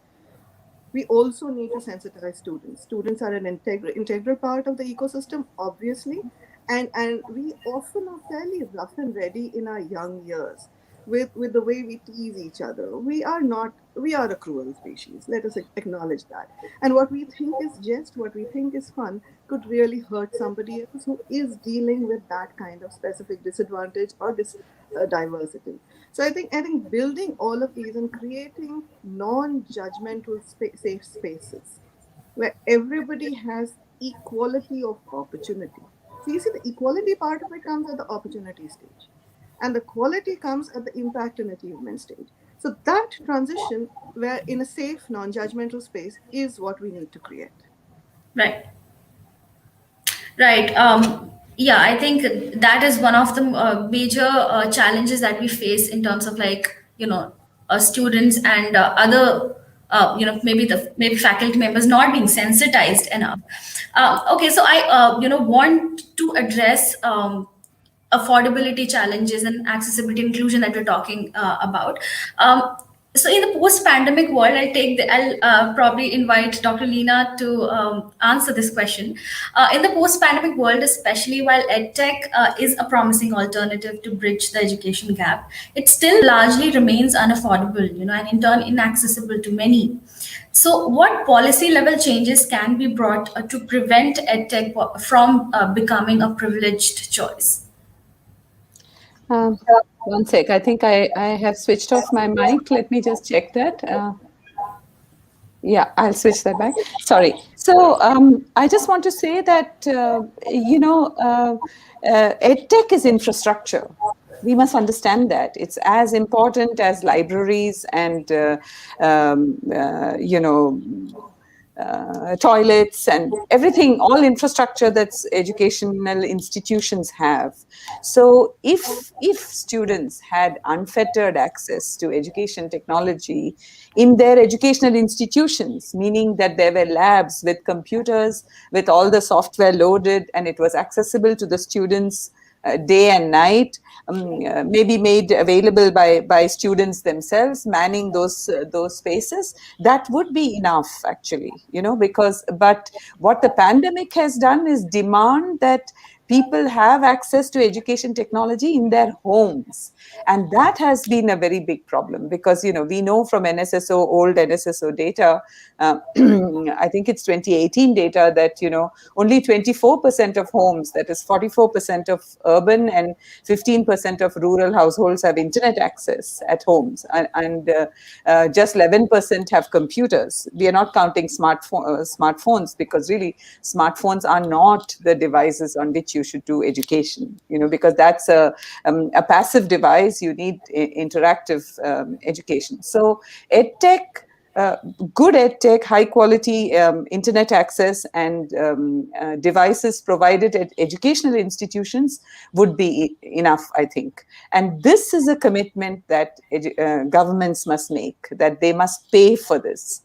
Speaker 6: We also need to sensitize students. Students are an integral part of the ecosystem, obviously, and we often are fairly rough and ready in our young years with the way we tease each other. We are a cruel species. Let us acknowledge that. And what we think is jest, what we think is fun, could really hurt somebody else who is dealing with that kind of specific disadvantage or diversity. So I think building all of these and creating non-judgmental safe spaces where everybody has equality of opportunity. So you see, the equality part of it comes at the opportunity stage, and the quality comes at the impact and achievement stage. So that transition, where in a safe, non-judgmental space, is what we need to create.
Speaker 2: Right. Yeah, I think that is one of the major challenges that we face in terms of students and other maybe faculty members not being sensitized enough. Okay, so I want to address affordability challenges and accessibility inclusion that we're talking about. So in the post-pandemic world, I'll probably invite Dr. Leena to answer this question. In the post-pandemic world, especially while EdTech is a promising alternative to bridge the education gap, it still largely remains unaffordable, and in turn inaccessible to many. So, what policy level changes can be brought to prevent EdTech from becoming a privileged choice?
Speaker 5: One sec. I think I have switched off my mic. Let me just check that. Yeah, I'll switch that back. Sorry. So I just want to say that, EdTech is infrastructure. We must understand that. It's as important as libraries and, toilets and everything, all infrastructure that's educational institutions have. So if students had unfettered access to education technology in their educational institutions, meaning that there were labs with computers, with all the software loaded, and it was accessible to the students day and night, maybe made available by students themselves, manning those spaces, that would be enough, actually, but what the pandemic has done is demand that people have access to education technology in their homes. And that has been a very big problem because, we know from NSSO, old NSSO data, I think it's 2018 data, that, only 24% of homes, that is 44% of urban and 15% of rural households have internet access at homes. And just 11% have computers. We are not counting smartphones, because really smartphones are not the devices on which you should do education, because that's a passive device. You need interactive education. So EdTech, good EdTech, high quality internet access and devices provided at educational institutions would be enough, I think. And this is a commitment that governments must make, that they must pay for this.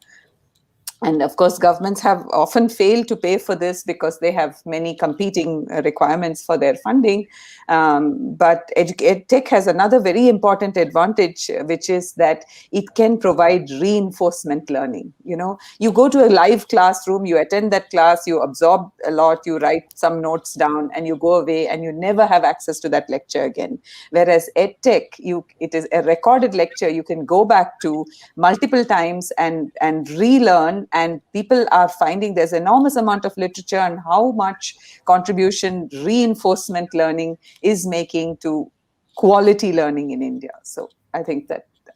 Speaker 5: And of course, governments have often failed to pay for this because they have many competing requirements for their funding. But EdTech has another very important advantage, which is that it can provide reinforcement learning. You go to a live classroom, you attend that class, you absorb a lot, you write some notes down, and you go away, and you never have access to that lecture again. Whereas EdTech, it is a recorded lecture you can go back to multiple times and relearn. And people are finding there's enormous amount of literature on how much contribution reinforcement learning is making to quality learning in India. So I think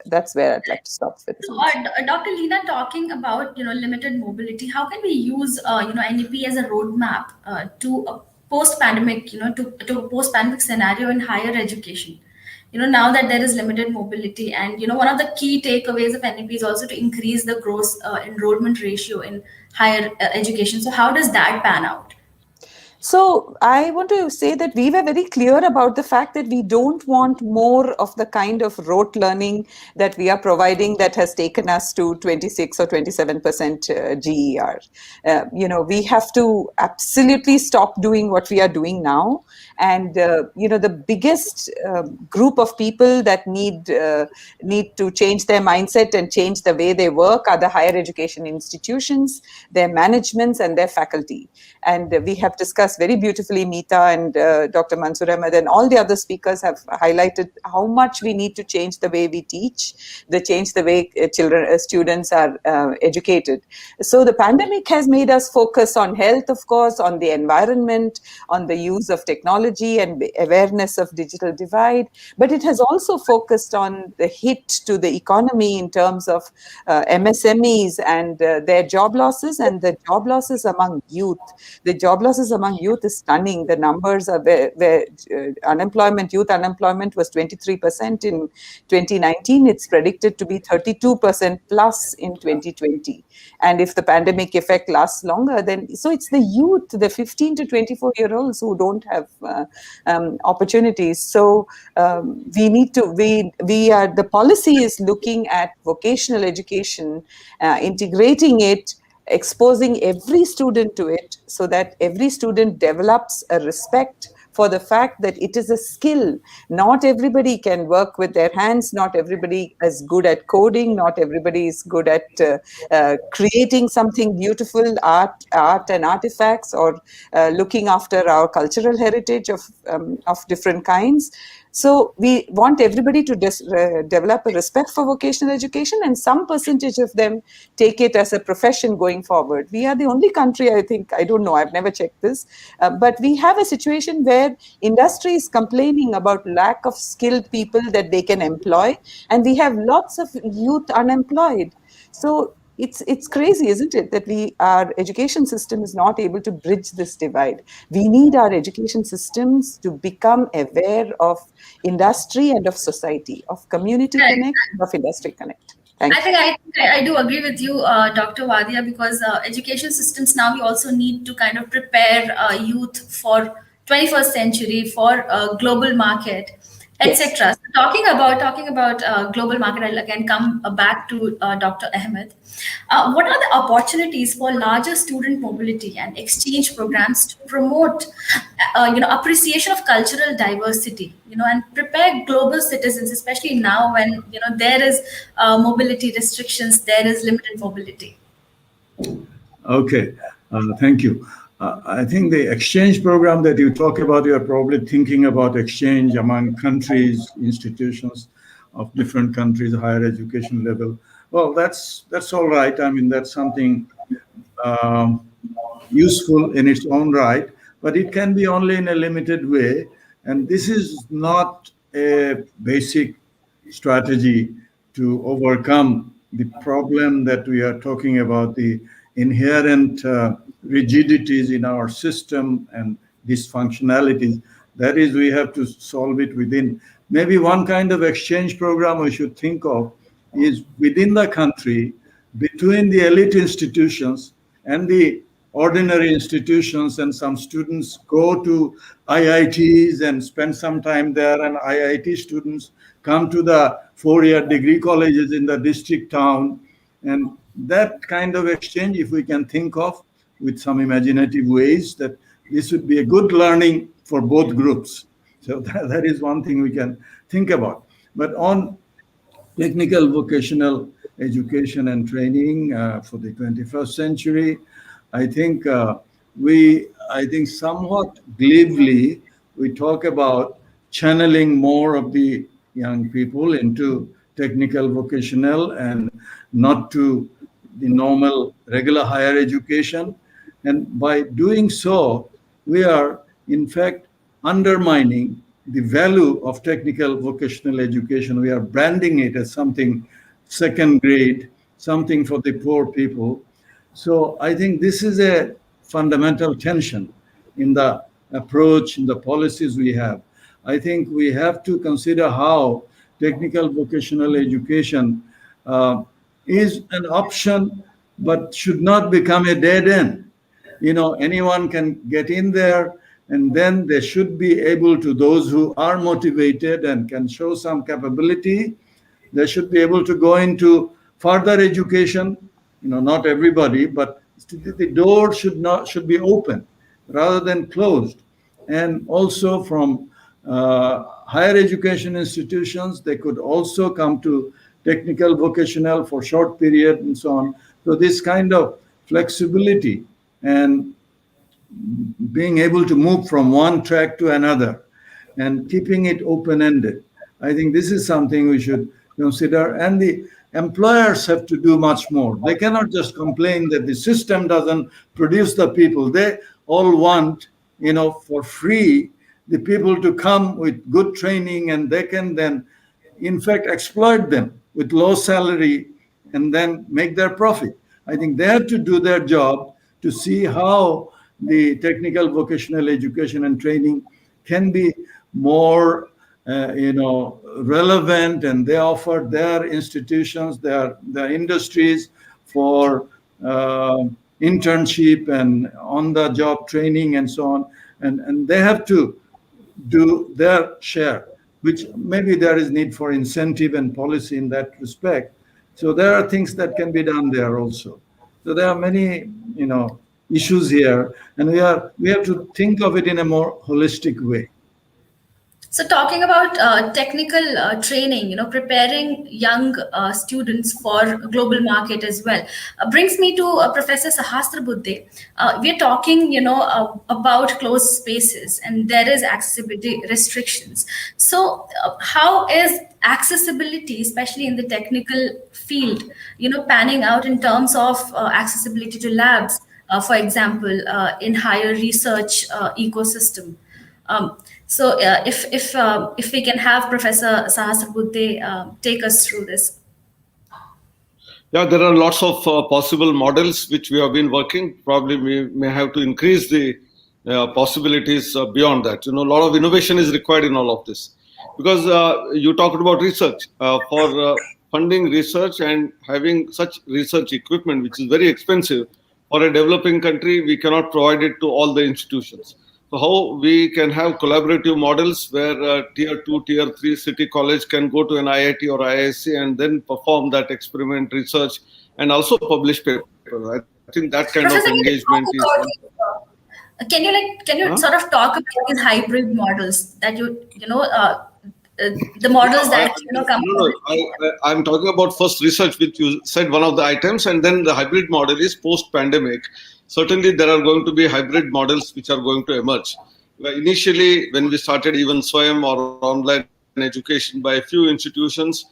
Speaker 5: that's where I'd like to stop with.
Speaker 2: So, Dr. Leena, talking about limited mobility, how can we use NEP as a roadmap to a post-pandemic to a post-pandemic scenario in higher education? Now that there is limited mobility, and one of the key takeaways of NEP is also to increase the gross enrollment ratio in higher education. So how does that pan out?
Speaker 5: So I want to say that we were very clear about the fact that we don't want more of the kind of rote learning that we are providing that has taken us to 26 or 27% GER. We have to absolutely stop doing what we are doing now. And, the biggest group of people that need to change their mindset and change the way they work are the higher education institutions, their managements, and their faculty. And we have discussed very beautifully, Meeta and Dr. Manzoor Ahmed and all the other speakers have highlighted how much we need to change the way we teach, change the way students are educated. So the pandemic has made us focus on health, of course, on the environment, on the use of technology and awareness of digital divide, but it has also focused on the hit to the economy in terms of MSMEs and their job losses, and the job losses among youth. The job losses among youth is stunning. The numbers are where youth unemployment was 23% in 2019. It's predicted to be 32% plus in 2020. And if the pandemic effect lasts longer, then so it's the youth, the 15 to 24-year-olds who don't have opportunities. So the policy is looking at vocational education, integrating it, exposing every student to it, so that every student develops a respect for the fact that it is a skill. Not everybody can work with their hands. Not everybody is good at coding. Not everybody is good at creating something beautiful, art and artifacts, or looking after our cultural heritage of different kinds. So we want everybody to develop a respect for vocational education, and some percentage of them take it as a profession going forward. We are the only country, I think, I don't know, I've never checked this, but we have a situation where industry is complaining about lack of skilled people that they can employ, and we have lots of youth unemployed. So it's crazy, isn't it, that our education system is not able to bridge this divide. We need our education systems to become aware of industry and of society, of community connect, and of industry connect. Thank you.
Speaker 2: I think I do agree with you, Dr. Wadia, because education systems now, we also need to kind of prepare youth for 21st century, for global market, etc. So talking about global market, I'll again come back to Dr. Ahmed. What are the opportunities for larger student mobility and exchange programs to promote, appreciation of cultural diversity, and prepare global citizens, especially now when there is mobility restrictions, there is limited mobility?
Speaker 3: Okay, thank you. I think the exchange program that you talk about, you are probably thinking about exchange among countries, institutions of different countries, higher education level. Well, that's all right. I mean, that's something useful in its own right, but it can be only in a limited way. And this is not a basic strategy to overcome the problem that we are talking about, the inherent rigidities in our system and dysfunctionalities. That is, we have to solve it within. Maybe one kind of exchange program we should think of is within the country, between the elite institutions and the ordinary institutions, and some students go to IITs and spend some time there, and IIT students come to the 4-year degree colleges in the district town. And that kind of exchange, if we can think of with some imaginative ways, that this would be a good learning for both groups. So that is one thing we can think about. But on technical vocational education and training for the 21st century, I think somewhat glibly we talk about channeling more of the young people into technical vocational and not to the normal regular higher education. And by doing so, we are in fact undermining the value of technical vocational education. We are branding it as something second grade, something for the poor people. So I think this is a fundamental tension in the approach, in the policies we have. I think we have to consider how technical vocational education is an option, but should not become a dead end. Anyone can get in there, and then they should be able to, those who are motivated and can show some capability, they should be able to go into further education. Not everybody, but the door should be open rather than closed. And also from higher education institutions, they could also come to technical vocational for short period and so on. So this kind of flexibility and being able to move from one track to another and keeping it open-ended, I think this is something we should consider. And the employers have to do much more. They cannot just complain that the system doesn't produce the people. They all want, for free, the people to come with good training, and they can then, in fact, exploit them with low salary and then make their profit. I think they have to do their job to see how the technical vocational education and training can be more relevant, and they offer their institutions, their industries for internship and on-the-job training and so on, and they have to do their share, which maybe there is need for incentive and policy in that respect. So there are things that can be done there also. So there are many, issues here, and we have to think of it in a more holistic way.
Speaker 2: So talking about technical training, preparing young students for global market as well, brings me to Professor Sahasrabudhe. We're talking, about closed spaces, and there is accessibility restrictions. So how is accessibility, especially in the technical field, panning out in terms of accessibility to labs, for example, in higher research ecosystem? So if we can have Professor Sahasrabudhe take us through this.
Speaker 4: Yeah, there are lots of possible models which we have been working. Probably we may have to increase the possibilities beyond that. A lot of innovation is required in all of this, because you talked about research. For funding research and having such research equipment, which is very expensive, for a developing country, we cannot provide it to all the institutions. So how we can have collaborative models where tier 2, tier 3 city college can go to an IIT or IISc and then perform that experiment research and also publish papers. I think that kind
Speaker 2: Professor,
Speaker 4: of engagement is.
Speaker 2: Can you sort of talk about these hybrid models that the models that come?
Speaker 4: I'm talking about first research, which you said one of the items, and then the hybrid model is post-pandemic. Certainly, there are going to be hybrid models which are going to emerge. Initially, when we started even SWAYAM or online education by a few institutions,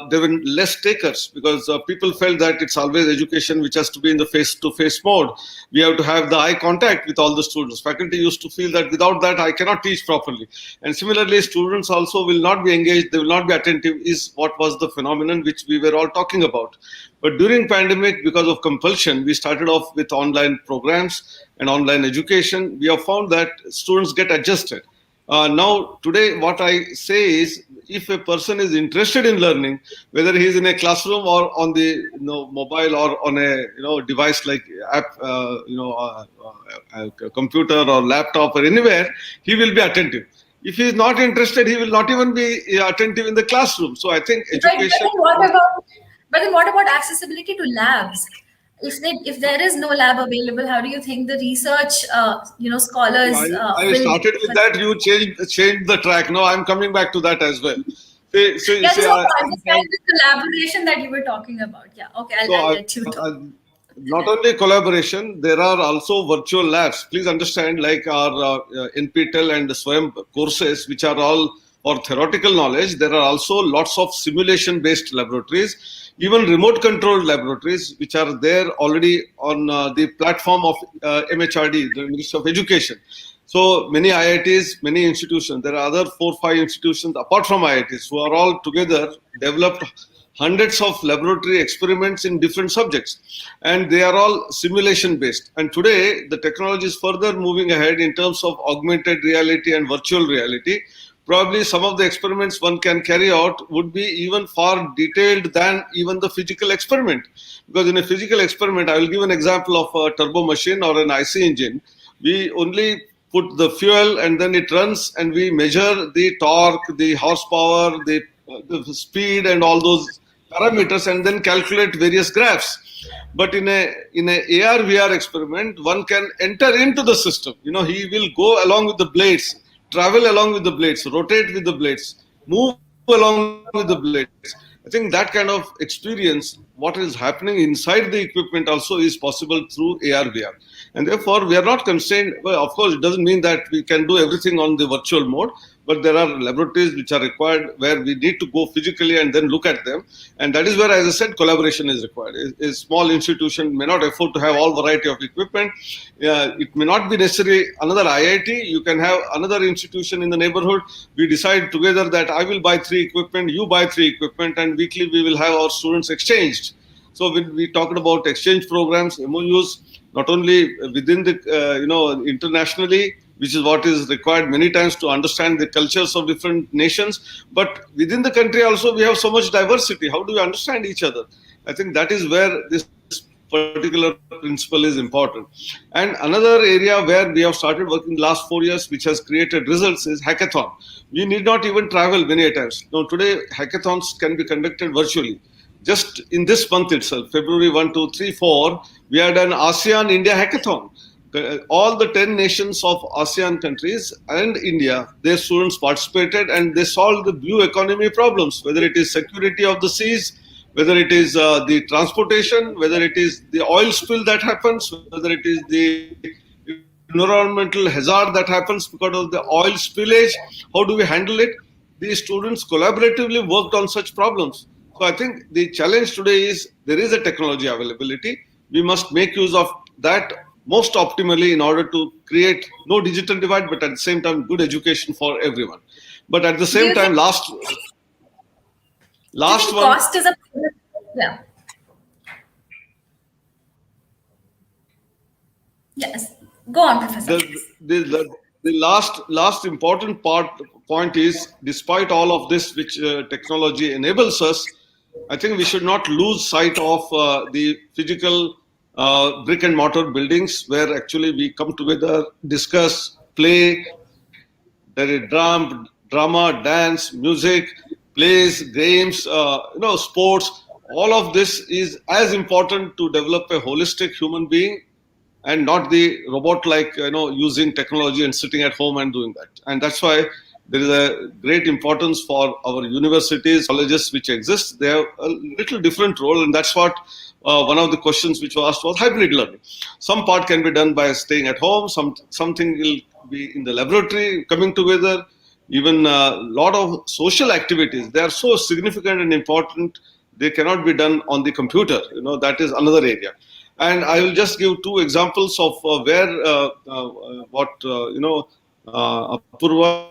Speaker 4: there were less takers because people felt that it's always education which has to be in the face-to-face mode. We have to have the eye contact with all the students. Faculty used to feel that without that, I cannot teach properly. And similarly, students also will not be engaged, they will not be attentive, is what was the phenomenon which we were all talking about. But during pandemic, because of compulsion, we started off with online programs and online education. We have found that students get adjusted. Now, today, what I say is, if a person is interested in learning, whether he is in a classroom or on the mobile or on a device like app, a computer or laptop or anywhere, he will be attentive. If he is not interested, he will not even be attentive in the classroom. So I think education.
Speaker 2: But then what about accessibility to labs? If there is no lab available, how do you think the research, scholars?
Speaker 4: I started with that. You changed the track. No, I'm coming back to that as well.
Speaker 2: Understand the collaboration that you were talking about. Yeah. Okay. I'll let you talk.
Speaker 4: Not only collaboration, there are also virtual labs. Please understand, like our NPTEL and the SWAYAM courses, which are all for theoretical knowledge. There are also lots of simulation-based laboratories. Even remote controlled laboratories, which are there already on the platform of MHRD, the Ministry of Education. So many IITs, many institutions, there are other 4 or 5 institutions apart from IITs who are all together developed hundreds of laboratory experiments in different subjects. And they are all simulation based. And today the technology is further moving ahead in terms of augmented reality and virtual reality. Probably some of the experiments one can carry out would be even far detailed than even the physical experiment. Because in a physical experiment, I will give an example of a turbo machine or an IC engine. We only put the fuel and then it runs and we measure the torque, the horsepower, the speed and all those parameters and then calculate various graphs. But in a AR VR experiment, one can enter into the system. He will go along with the blades, travel along with the blades, rotate with the blades, move along with the blades. I think that kind of experience, what is happening inside the equipment also is possible through AR VR. And therefore, we are not constrained. Well, of course, it doesn't mean that we can do everything on the virtual mode, but there are laboratories which are required where we need to go physically and then look at them. And that is where, as I said, collaboration is required. A small institution may not afford to have all variety of equipment. It may not be necessary another IIT. You can have another institution in the neighborhood. We decide together that I will buy 3 equipment, you buy 3 equipment, and weekly we will have our students exchanged. So when we talked about exchange programs, MOUs, not only within the, internationally, which is what is required many times to understand the cultures of different nations, but within the country also we have so much diversity. How do we understand each other? I think that is where this particular principle is important. And another area where we have started working the last 4 years, which has created results, is hackathon. We need not even travel many times. Now today, hackathons can be conducted virtually. Just in this month itself, February 1, 2, 3, 4, we had an ASEAN India hackathon. All the 10 nations of ASEAN countries and India, their students participated and they solved the blue economy problems, whether it is security of the seas, whether it is the transportation, whether it is the oil spill that happens, whether it is the environmental hazard that happens because of the oil spillage. How do we handle it? These students collaboratively worked on such problems. So I think the challenge today is there is a technology availability. We must make use of that most optimally in order to create no digital divide, but at the same time, good education for everyone. But at the same time, last one.
Speaker 2: Cost is a yeah. Yes. Go on, Professor.
Speaker 4: The last important point is, despite all of this which technology enables us, I think we should not lose sight of the physical brick and mortar buildings where actually we come together, discuss, play. There is drama, dance, music, plays, games, sports. All of this is as important to develop a holistic human being, and not the robot like using technology and sitting at home and doing that. And that's why there is a great importance for our universities, colleges which exist. They have a little different role, and that's what one of the questions which was asked was hybrid learning. Some part can be done by staying at home, something will be in the laboratory, coming together. Even a lot of social activities, they are so significant and important, they cannot be done on the computer. That is another area. And I will just give two examples of where Apurva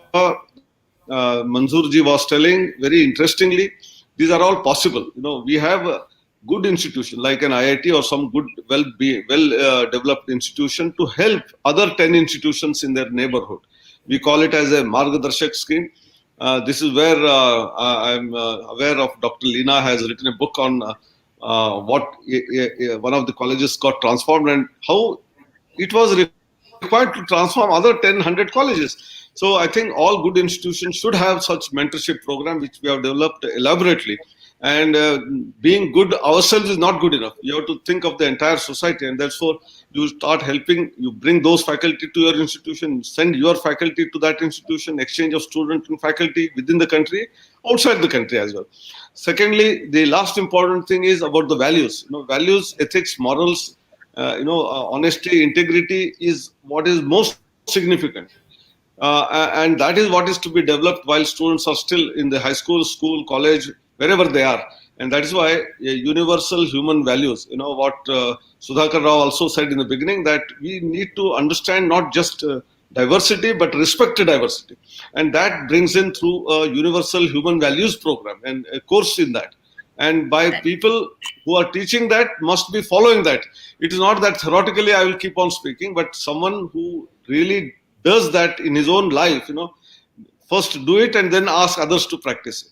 Speaker 4: Manzoorji was telling very interestingly. These are all possible. We have a good institution like an IIT or some good, well-developed institution to help other 10 institutions in their neighborhood. We call it as a Margadarshak scheme. This is where I'm aware of Dr. Leena has written a book on what one of the colleges got transformed and how it was required to transform other 10, 100 colleges. So I think all good institutions should have such mentorship program, which we have developed elaborately. And being good ourselves is not good enough. You have to think of the entire society, and therefore you start helping, you bring those faculty to your institution, send your faculty to that institution, exchange of student and faculty within the country, outside the country as well. Secondly, the last important thing is about the values. Values, ethics, morals, honesty, integrity is what is most significant. And that is what is to be developed while students are still in the high school, college, wherever they are. And that is why universal human values, what Sudhakar Rao also said in the beginning, that we need to understand not just diversity, but respect to diversity. And that brings in through a universal human values program and a course in that. And by people who are teaching that must be following that. It is not that theoretically I will keep on speaking, but someone who really does that in his own life, first do it and then ask others to practice it.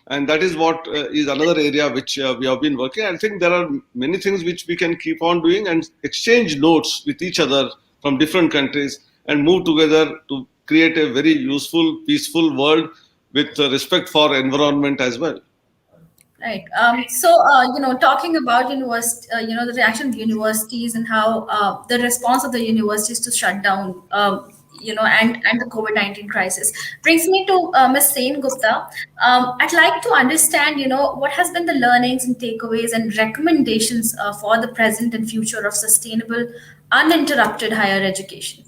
Speaker 4: And that is what is another area which we have been working. I think there are many things which we can keep on doing and exchange notes with each other from different countries and move together to create a very useful, peaceful world with respect for environment as well.
Speaker 2: Right. Talking about university, the reaction of universities and how the response of the universities to shut down, and the COVID-19 crisis brings me to Ms. Sen Gupta. I'd like to understand, what has been the learnings and takeaways and recommendations for the present and future of sustainable, uninterrupted higher education.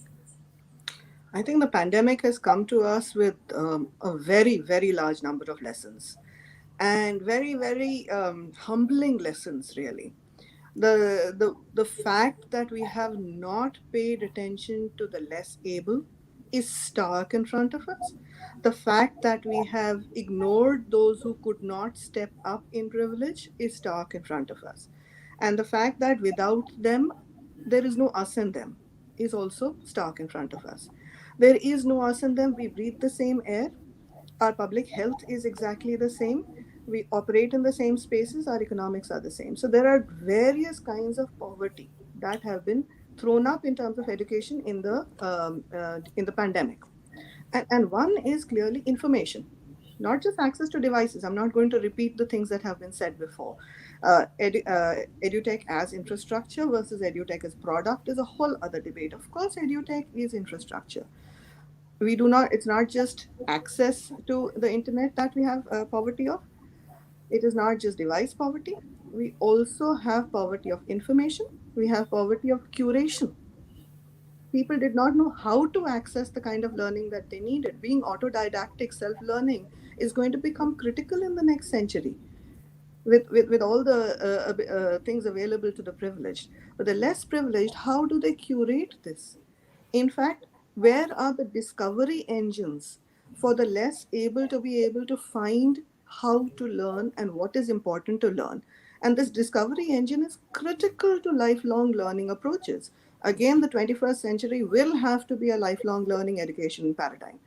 Speaker 6: I think the pandemic has come to us with a very, very large number of lessons, and very, very humbling lessons, really. The fact that we have not paid attention to the less able is stark in front of us. The fact that we have ignored those who could not step up in privilege is stark in front of us. And the fact that without them, there is no us and them is also stark in front of us. There is no us and them. We breathe the same air. Our public health is exactly the same. We operate in the same spaces. Our economics are the same. So there are various kinds of poverty that have been thrown up in terms of education in the pandemic. And one is clearly information, not just access to devices. I'm not going to repeat the things that have been said before. Edutech as infrastructure versus edutech as product is a whole other debate. Of course, edutech is infrastructure. It's not just access to the internet that we have poverty of. It is not just device poverty. We also have poverty of information. We have poverty of curation. People did not know how to access the kind of learning that they needed. Being autodidactic, self-learning is going to become critical in the next century with all the things available to the privileged. But the less privileged, how do they curate this? In fact, where are the discovery engines for the less able to be able to find how to learn and what is important to learn? And this discovery engine is critical to lifelong learning approaches. Again, the 21st century will have to be a lifelong learning education paradigm.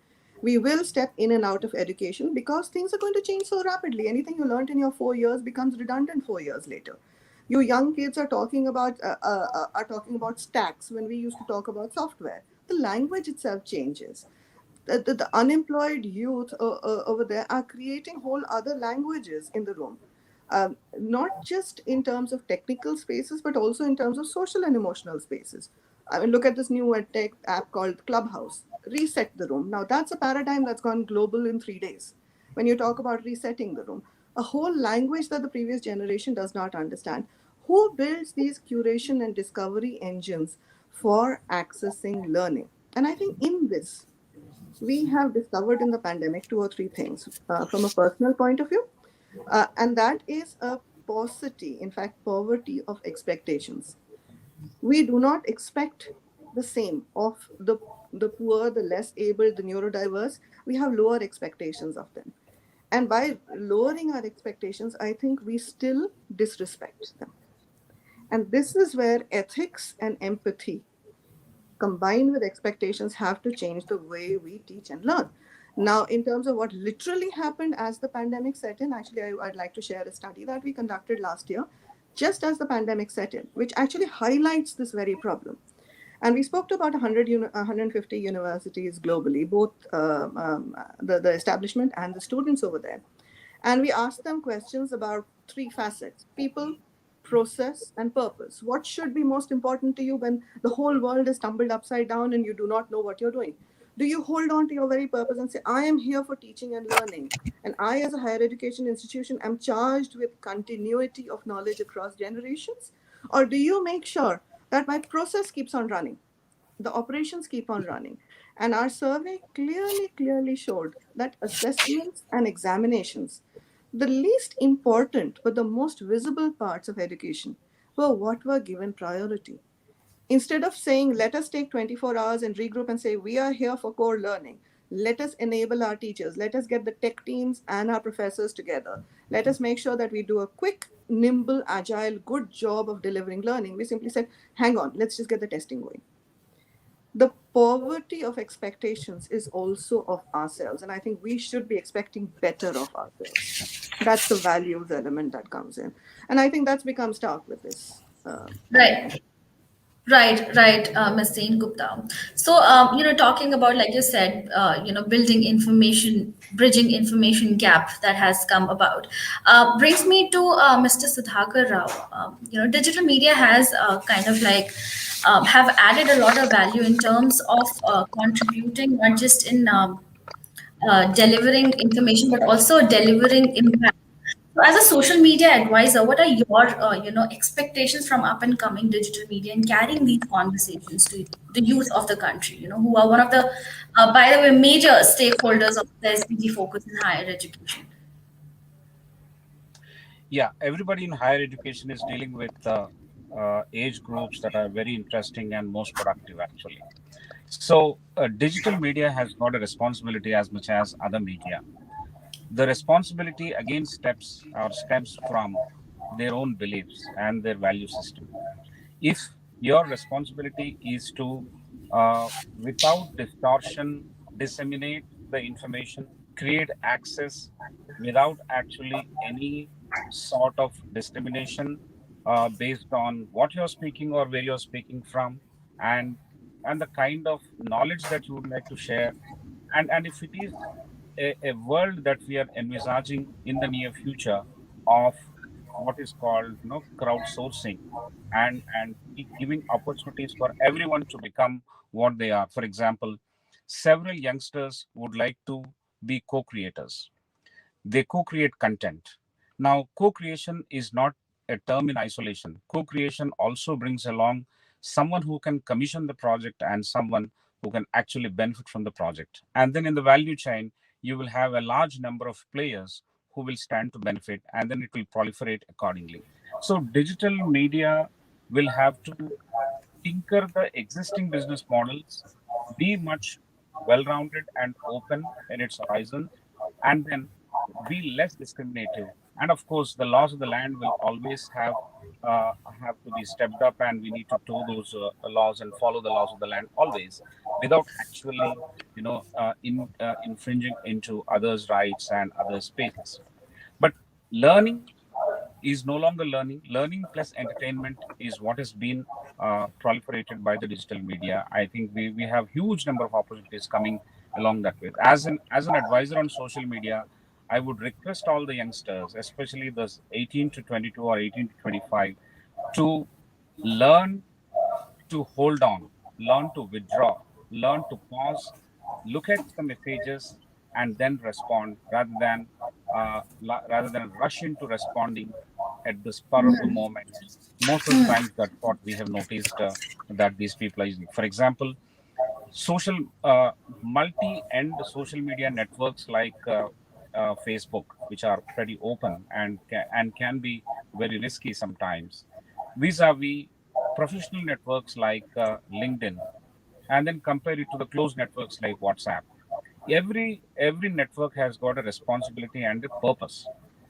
Speaker 6: We will step in and out of education because things are going to change so rapidly. Anything you learned in your 4 years becomes redundant 4 years later. You young kids are talking about stacks when we used to talk about software. The language itself changes. The unemployed youth over there are creating whole other languages in the room. Not just in terms of technical spaces, but also in terms of social and emotional spaces. I mean, look at this new tech app called Clubhouse. Reset the room. Now, that's a paradigm that's gone global in 3 days. When you talk about resetting the room, a whole language that the previous generation does not understand. Who builds these curation and discovery engines for accessing learning? And I think in this, we have discovered in the pandemic 2 or 3 things from a personal point of view. And that is a paucity, in fact, poverty of expectations. We do not expect the same of the poor, the less able, the neurodiverse. We have lower expectations of them. And by lowering our expectations, I think we still disrespect them. And this is where ethics and empathy combined with expectations have to change the way we teach and learn. Now, in terms of what literally happened as the pandemic set in, actually, I'd like to share a study that we conducted last year, just as the pandemic set in, which actually highlights this very problem. And we spoke to about 150 universities globally, both the establishment and the students over there. And we asked them questions about 3 facets: people, process, and purpose. What should be most important to you when the whole world is tumbled upside down and you do not know what you're doing? Do you hold on to your very purpose and say, I am here for teaching and learning, and I, as a higher education institution, am charged with continuity of knowledge across generations? Or do you make sure that my process keeps on running, the operations keep on running? And our survey clearly showed that assessments and examinations, the least important but the most visible parts of education, were what were given priority. Instead of saying, let us take 24 hours and regroup and say, we are here for core learning. Let us enable our teachers. Let us get the tech teams and our professors together. Let us make sure that we do a quick, nimble, agile, good job of delivering learning. We simply said, hang on, let's just get the testing going. The poverty of expectations is also of ourselves. And I think we should be expecting better of ourselves. That's the values element that comes in. And I think that's become stark with this.
Speaker 2: Right, Ms. Sen Gupta. So, talking about, like you said, building information, bridging information gap that has come about, brings me to Mr. Sudhakar Rao. Digital media has kind of like have added a lot of value in terms of contributing, not just in delivering information, but also delivering impact. So as a social media advisor, what are your expectations from up and coming digital media and carrying these conversations to the youth of the country, who are one of the, by the way, major stakeholders of the SDG focus in higher education?
Speaker 7: Yeah, everybody in higher education is dealing with age groups that are very interesting and most productive, actually. So digital media has got a responsibility as much as other media. The responsibility again stems from their own beliefs and their value system. If your responsibility is to, without distortion, disseminate the information, create access without actually any sort of discrimination based on what you're speaking or where you're speaking from, and the kind of knowledge that you would like to share, and if it is a world that we are envisaging in the near future of what is called, crowdsourcing, and giving opportunities for everyone to become what they are. For example, several youngsters would like to be co-creators. They co-create content. Now, co-creation is not a term in isolation. Co-creation also brings along someone who can commission the project and someone who can actually benefit from the project. And then in the value chain, you will have a large number of players who will stand to benefit, and then it will proliferate accordingly. So digital media will have to tinker the existing business models, be much well-rounded and open in its horizon, and then be less discriminative. And of course, the laws of the land will always have to be stepped up, and we need to toe those laws and follow the laws of the land always, without actually, infringing into others' rights and other spaces. But learning is no longer learning. Learning plus entertainment is what has been proliferated by the digital media. I think we have huge number of opportunities coming along that way. As an advisor on social media, I would request all the youngsters, especially those 18 to 22 or 18 to 25, to learn to hold on, learn to withdraw, learn to pause, look at the messages, and then respond rather than rush into responding at the spur of the moment. Most of the times, that's what we have noticed that these people are using. For example, social multi-end social media networks like Facebook, which are pretty open and can be very risky sometimes, vis-a-vis professional networks like LinkedIn, and then compare it to the closed networks like WhatsApp. Every network has got a responsibility and a purpose.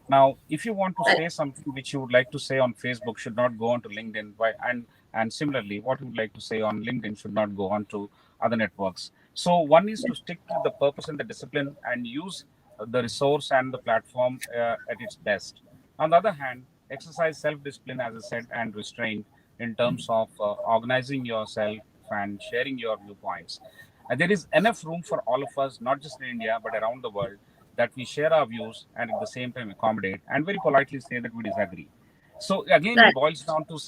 Speaker 7: Now, if you want to say something which you would like to say on Facebook should not go on to LinkedIn, and similarly, what you would like to say on LinkedIn should not go on to other networks. So one is to stick to the purpose and the discipline and use the resource and the platform at its best. On the other hand, exercise self-discipline, as I said, and restraint in terms of organizing yourself and sharing your viewpoints. And there is enough room for all of us, not just in India, but around the world, that we share our views and at the same time accommodate and very politely say that we disagree. So again, it boils down to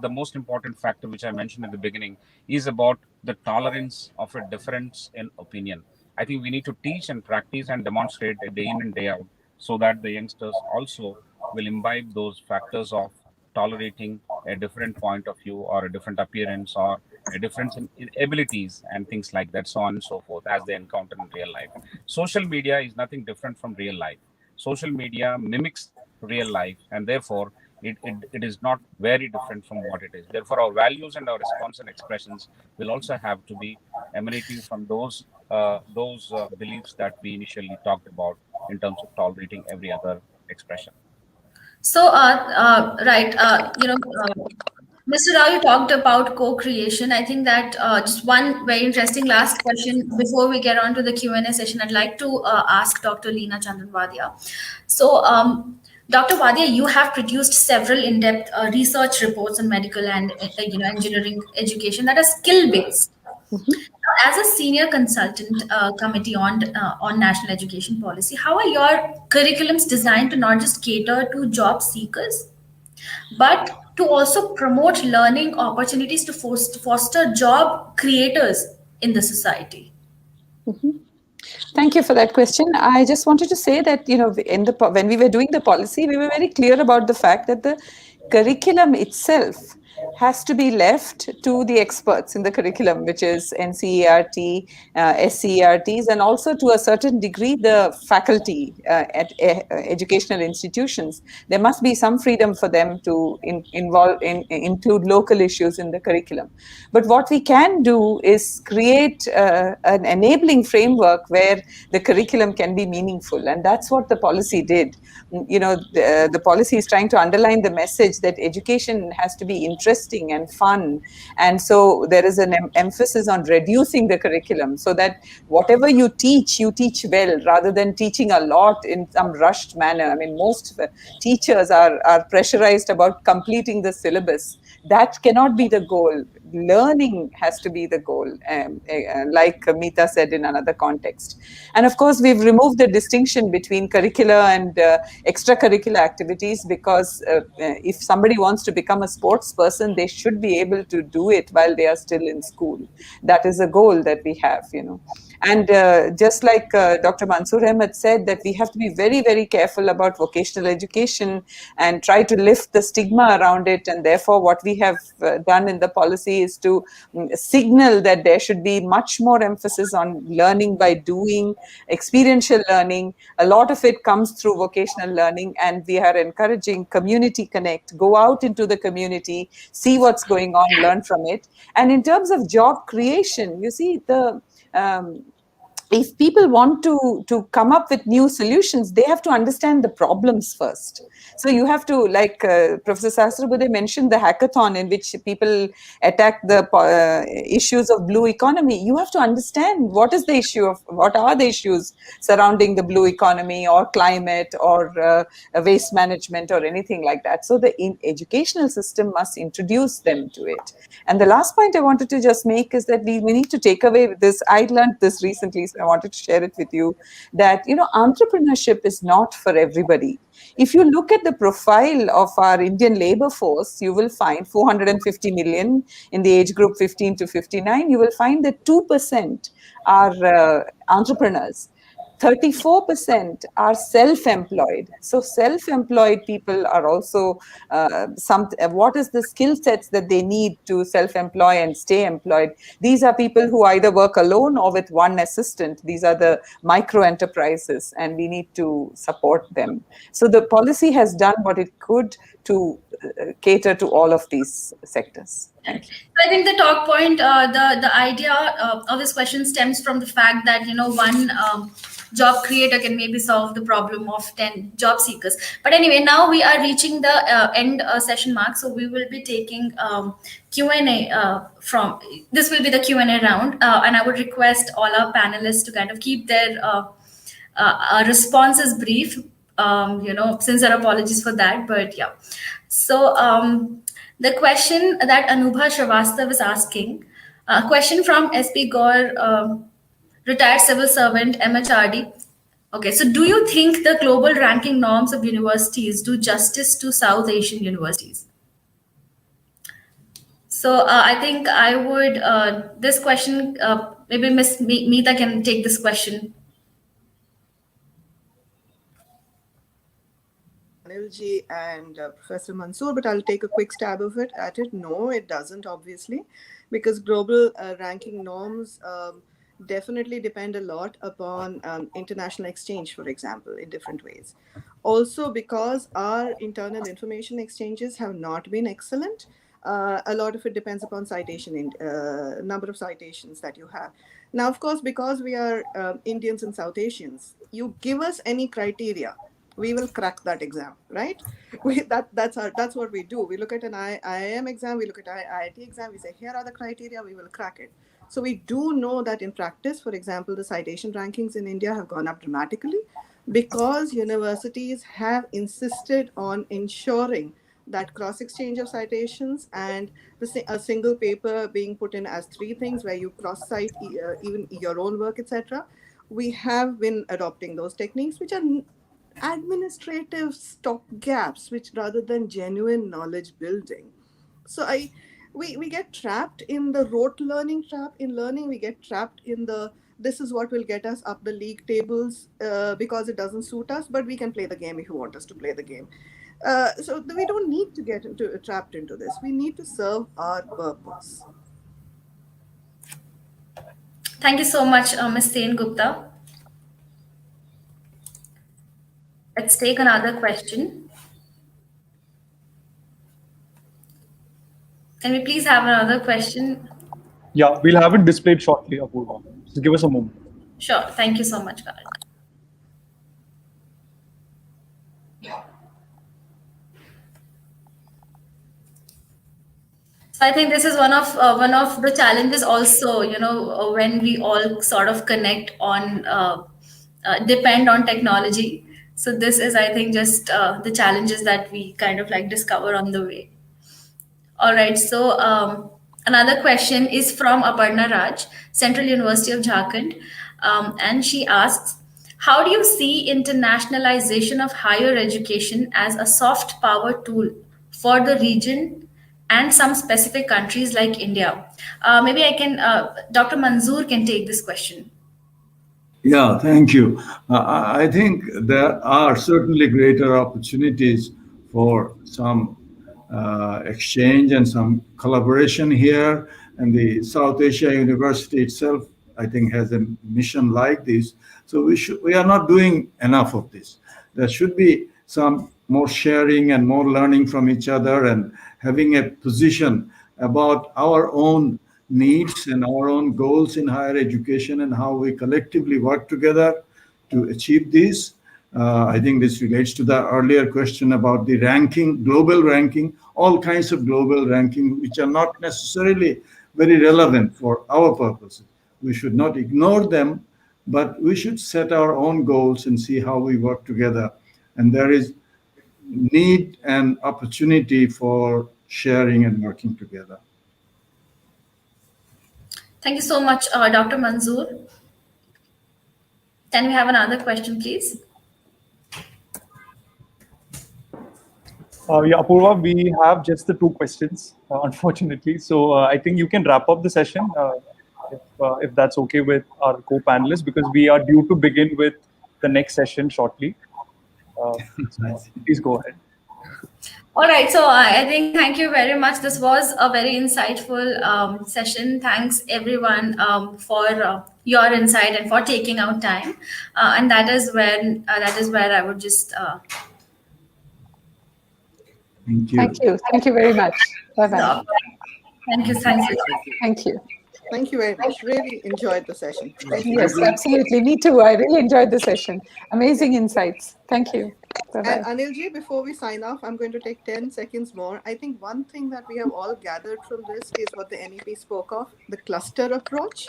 Speaker 7: the most important factor, which I mentioned at the beginning, is about the tolerance of a difference in opinion. I think we need to teach and practice and demonstrate day in and day out, so that the youngsters also will imbibe those factors of tolerating a different point of view or a different appearance or a difference in abilities and things like that, so on and so forth, as they encounter in real life. Social media is nothing different from real life. Social media mimics real life, and therefore it is not very different from what it is. Therefore, our values and our response and expressions will also have to be emanating from those beliefs that we initially talked about in terms of tolerating every other expression.
Speaker 2: So, right, Mr. Rao, you talked about co-creation. I think that just one very interesting last question before we get on to the Q&A session, I'd like to ask Dr. Leena Chandran Wadia. So, Dr. Wadia, you have produced several in-depth research reports on medical and engineering education that are skill-based. As a senior consultant committee on national education policy, how are your curriculums designed to not just cater to job seekers, but to also promote learning opportunities to foster job creators in the society?
Speaker 5: Thank you for that question. I just wanted to say that, when we were doing the policy, we were very clear about the fact that the curriculum itself has to be left to the experts in the curriculum, which is NCERT, SCERTs, and also to a certain degree the faculty at educational institutions. There must be some freedom for them to include local issues in the curriculum. But what we can do is create an enabling framework where the curriculum can be meaningful, and that's what the policy did. The policy is trying to underline the message that education has to be interesting and fun, and so there is an emphasis on reducing the curriculum so that whatever you teach well, rather than teaching a lot in some rushed manner. I mean, most teachers are pressurized about completing the syllabus. That cannot be the goal. Learning has to be the goal, like Meeta said in another context. And of course, we've removed the distinction between curricula and extracurricular activities, because if somebody wants to become a sports person, they should be able to do it while they are still in school. That is a goal that we have, And just like Dr. Manzoor Ahmed said, that we have to be very, very careful about vocational education and try to lift the stigma around it. And therefore, what we have done in the policy is to signal that there should be much more emphasis on learning by doing, experiential learning. A lot of it comes through vocational learning, and we are encouraging community connect, go out into the community, see what's going on, learn from it. And in terms of job creation, you see, if people want to come up with new solutions, they have to understand the problems first. So you have to, like Professor Sahasrabudhe mentioned, the hackathon in which people attack the issues of blue economy. You have to understand what are the issues surrounding the blue economy or climate or waste management or anything like that. So the educational system must introduce them to it. And the last point I wanted to just make is that we need to take away this. I learned this recently, so I wanted to share it with you, that entrepreneurship is not for everybody. If you look at the profile of our Indian labor force, you will find 450 million in the age group 15 to 59. You will find that 2% are entrepreneurs. 34% are self-employed. So self-employed people are also what is the skill sets that they need to self-employ and stay employed? These are people who either work alone or with one assistant. These are the micro enterprises, and we need to support them. So the policy has done what it could to cater to all of these sectors. Thank you.
Speaker 2: I think the talk point, the idea of this question stems from the fact that one job creator can maybe solve the problem of 10 job seekers. But anyway, now we are reaching the end session mark, so we will be taking Q&A from this will be the Q&A round, and I would request all our panelists to kind of keep their responses brief. Sincere apologies for that, but yeah. So the question that Anubha Srivastav is asking, a question from SP Gaur, retired civil servant, MHRD. Okay, so do you think the global ranking norms of universities do justice to South Asian universities? So I think I would, this question, maybe Ms. Meeta can take this question.
Speaker 6: Anilji and Professor Manzoor, but I'll take a quick stab at it. No, it doesn't, obviously, because global ranking norms definitely depend a lot upon international exchange, for example, in different ways. Also, because our internal information exchanges have not been excellent, a lot of it depends upon citation, number of citations that you have. Now, of course, because we are Indians and South Asians, you give us any criteria, we will crack that exam, right? That's what we do. We look at an IIM exam, we look at IIT exam, we say, here are the criteria, we will crack it. So we do know that in practice, for example, the citation rankings in India have gone up dramatically because universities have insisted on ensuring that cross-exchange of citations and a single paper being put in as 3 things where you cross-cite even your own work, etc. We have been adopting those techniques, which are administrative stopgaps, which rather than genuine knowledge building. So we get trapped in the rote learning trap. In learning, we get trapped in this is what will get us up the league tables because it doesn't suit us, but we can play the game if you want us to play the game. So we don't need to get trapped into this. We need to serve our purpose.
Speaker 2: Thank you so much, Ms. Sen Gupta. Let's take another question. Can we please have another question?
Speaker 8: Yeah, we'll have it displayed shortly, Apurva. Just give us a moment.
Speaker 2: Sure. Thank you so much, Karan. So I think this is one of the challenges also, when we all sort of connect on, depend on technology. So this is, I think, just the challenges that we kind of like discover on the way. All right. So another question is from Aparna Raj, Central University of Jharkhand. And she asks, how do you see internationalization of higher education as a soft power tool for the region and some specific countries like India? Maybe Dr. Manzoor can take this question.
Speaker 3: Yeah, thank you. I think there are certainly greater opportunities for some exchange and some collaboration here. And the South Asia University itself, I think, has a mission like this. So we are not doing enough of this. There should be some more sharing and more learning from each other and having a position about our own needs and our own goals in higher education and how we collectively work together to achieve this. I think this relates to the earlier question about the ranking, global ranking, all kinds of global ranking, which are not necessarily very relevant for our purposes. We should not ignore them, but we should set our own goals and see how we work together. And there is need and opportunity for sharing and working together.
Speaker 2: Thank you so much, Dr. Manzoor. Can we have another question, please?
Speaker 8: Yeah, Apurva, we have just the 2 questions, unfortunately. So I think you can wrap up the session if that's okay with our co-panelists, because we are due to begin with the next session shortly. So please go ahead.
Speaker 2: All right. So I think thank you very much. This was a very insightful session. Thanks everyone for your insight and for taking out time. And that is where I would just.
Speaker 3: Thank you.
Speaker 5: Thank you. Thank you very much. Bye-bye.
Speaker 2: Thank you.
Speaker 5: Thank you.
Speaker 6: Thank you very much. Really enjoyed the session.
Speaker 5: Yes, absolutely. Me too. I really enjoyed the session. Amazing insights. Thank you. Bye-bye.
Speaker 6: And Anilji, before we sign off, I'm going to take 10 seconds more. I think one thing that we have all gathered from this is what the NEP spoke of, the cluster approach.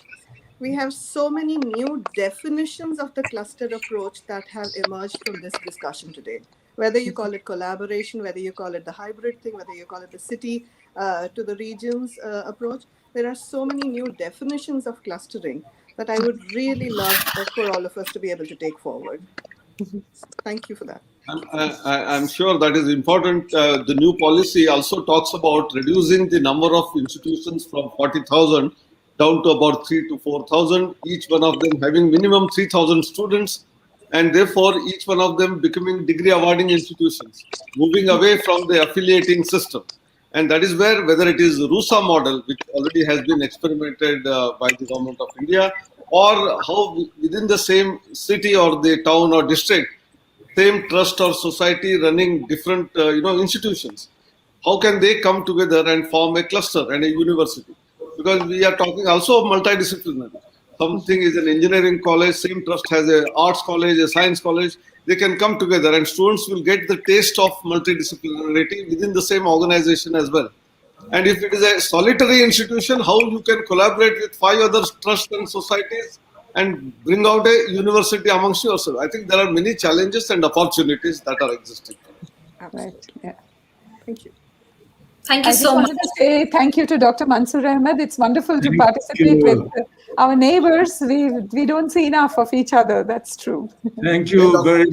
Speaker 6: We have so many new definitions of the cluster approach that have emerged from this discussion today. Whether you call it collaboration, whether you call it the hybrid thing, whether you call it the city to the regions approach, there are so many new definitions of clustering that I would really love for all of us to be able to take forward. Thank you for that.
Speaker 4: I'm sure that is important. The new policy also talks about reducing the number of institutions from 40,000 down to about 3,000 to 4,000, each one of them having minimum 3,000 students, and therefore each one of them becoming degree awarding institutions, moving away from the affiliating system. And that is where, whether it is the RUSA model, which already has been experimented by the government of India, or how within the same city or the town or district, same trust or society running different institutions, how can they come together and form a cluster and a university? Because we are talking also of multidisciplinary. Something is an engineering college, same trust has an arts college, a science college. They can come together and students will get the taste of multidisciplinarity within the same organization as well. And if it is a solitary institution, how you can collaborate with 5 other trusts and societies and bring out a university amongst yourself. I think there are many challenges and opportunities that are existing.
Speaker 5: Right. Yeah.
Speaker 6: Thank you.
Speaker 2: Thank you
Speaker 5: I
Speaker 2: so
Speaker 5: just
Speaker 2: much.
Speaker 5: wanted to say thank you to Dr. Manzoor Ahmed. It's wonderful to
Speaker 3: Thank
Speaker 5: participate
Speaker 3: you.
Speaker 5: with our neighbors. We don't see enough of each other. That's true.
Speaker 3: Thank you very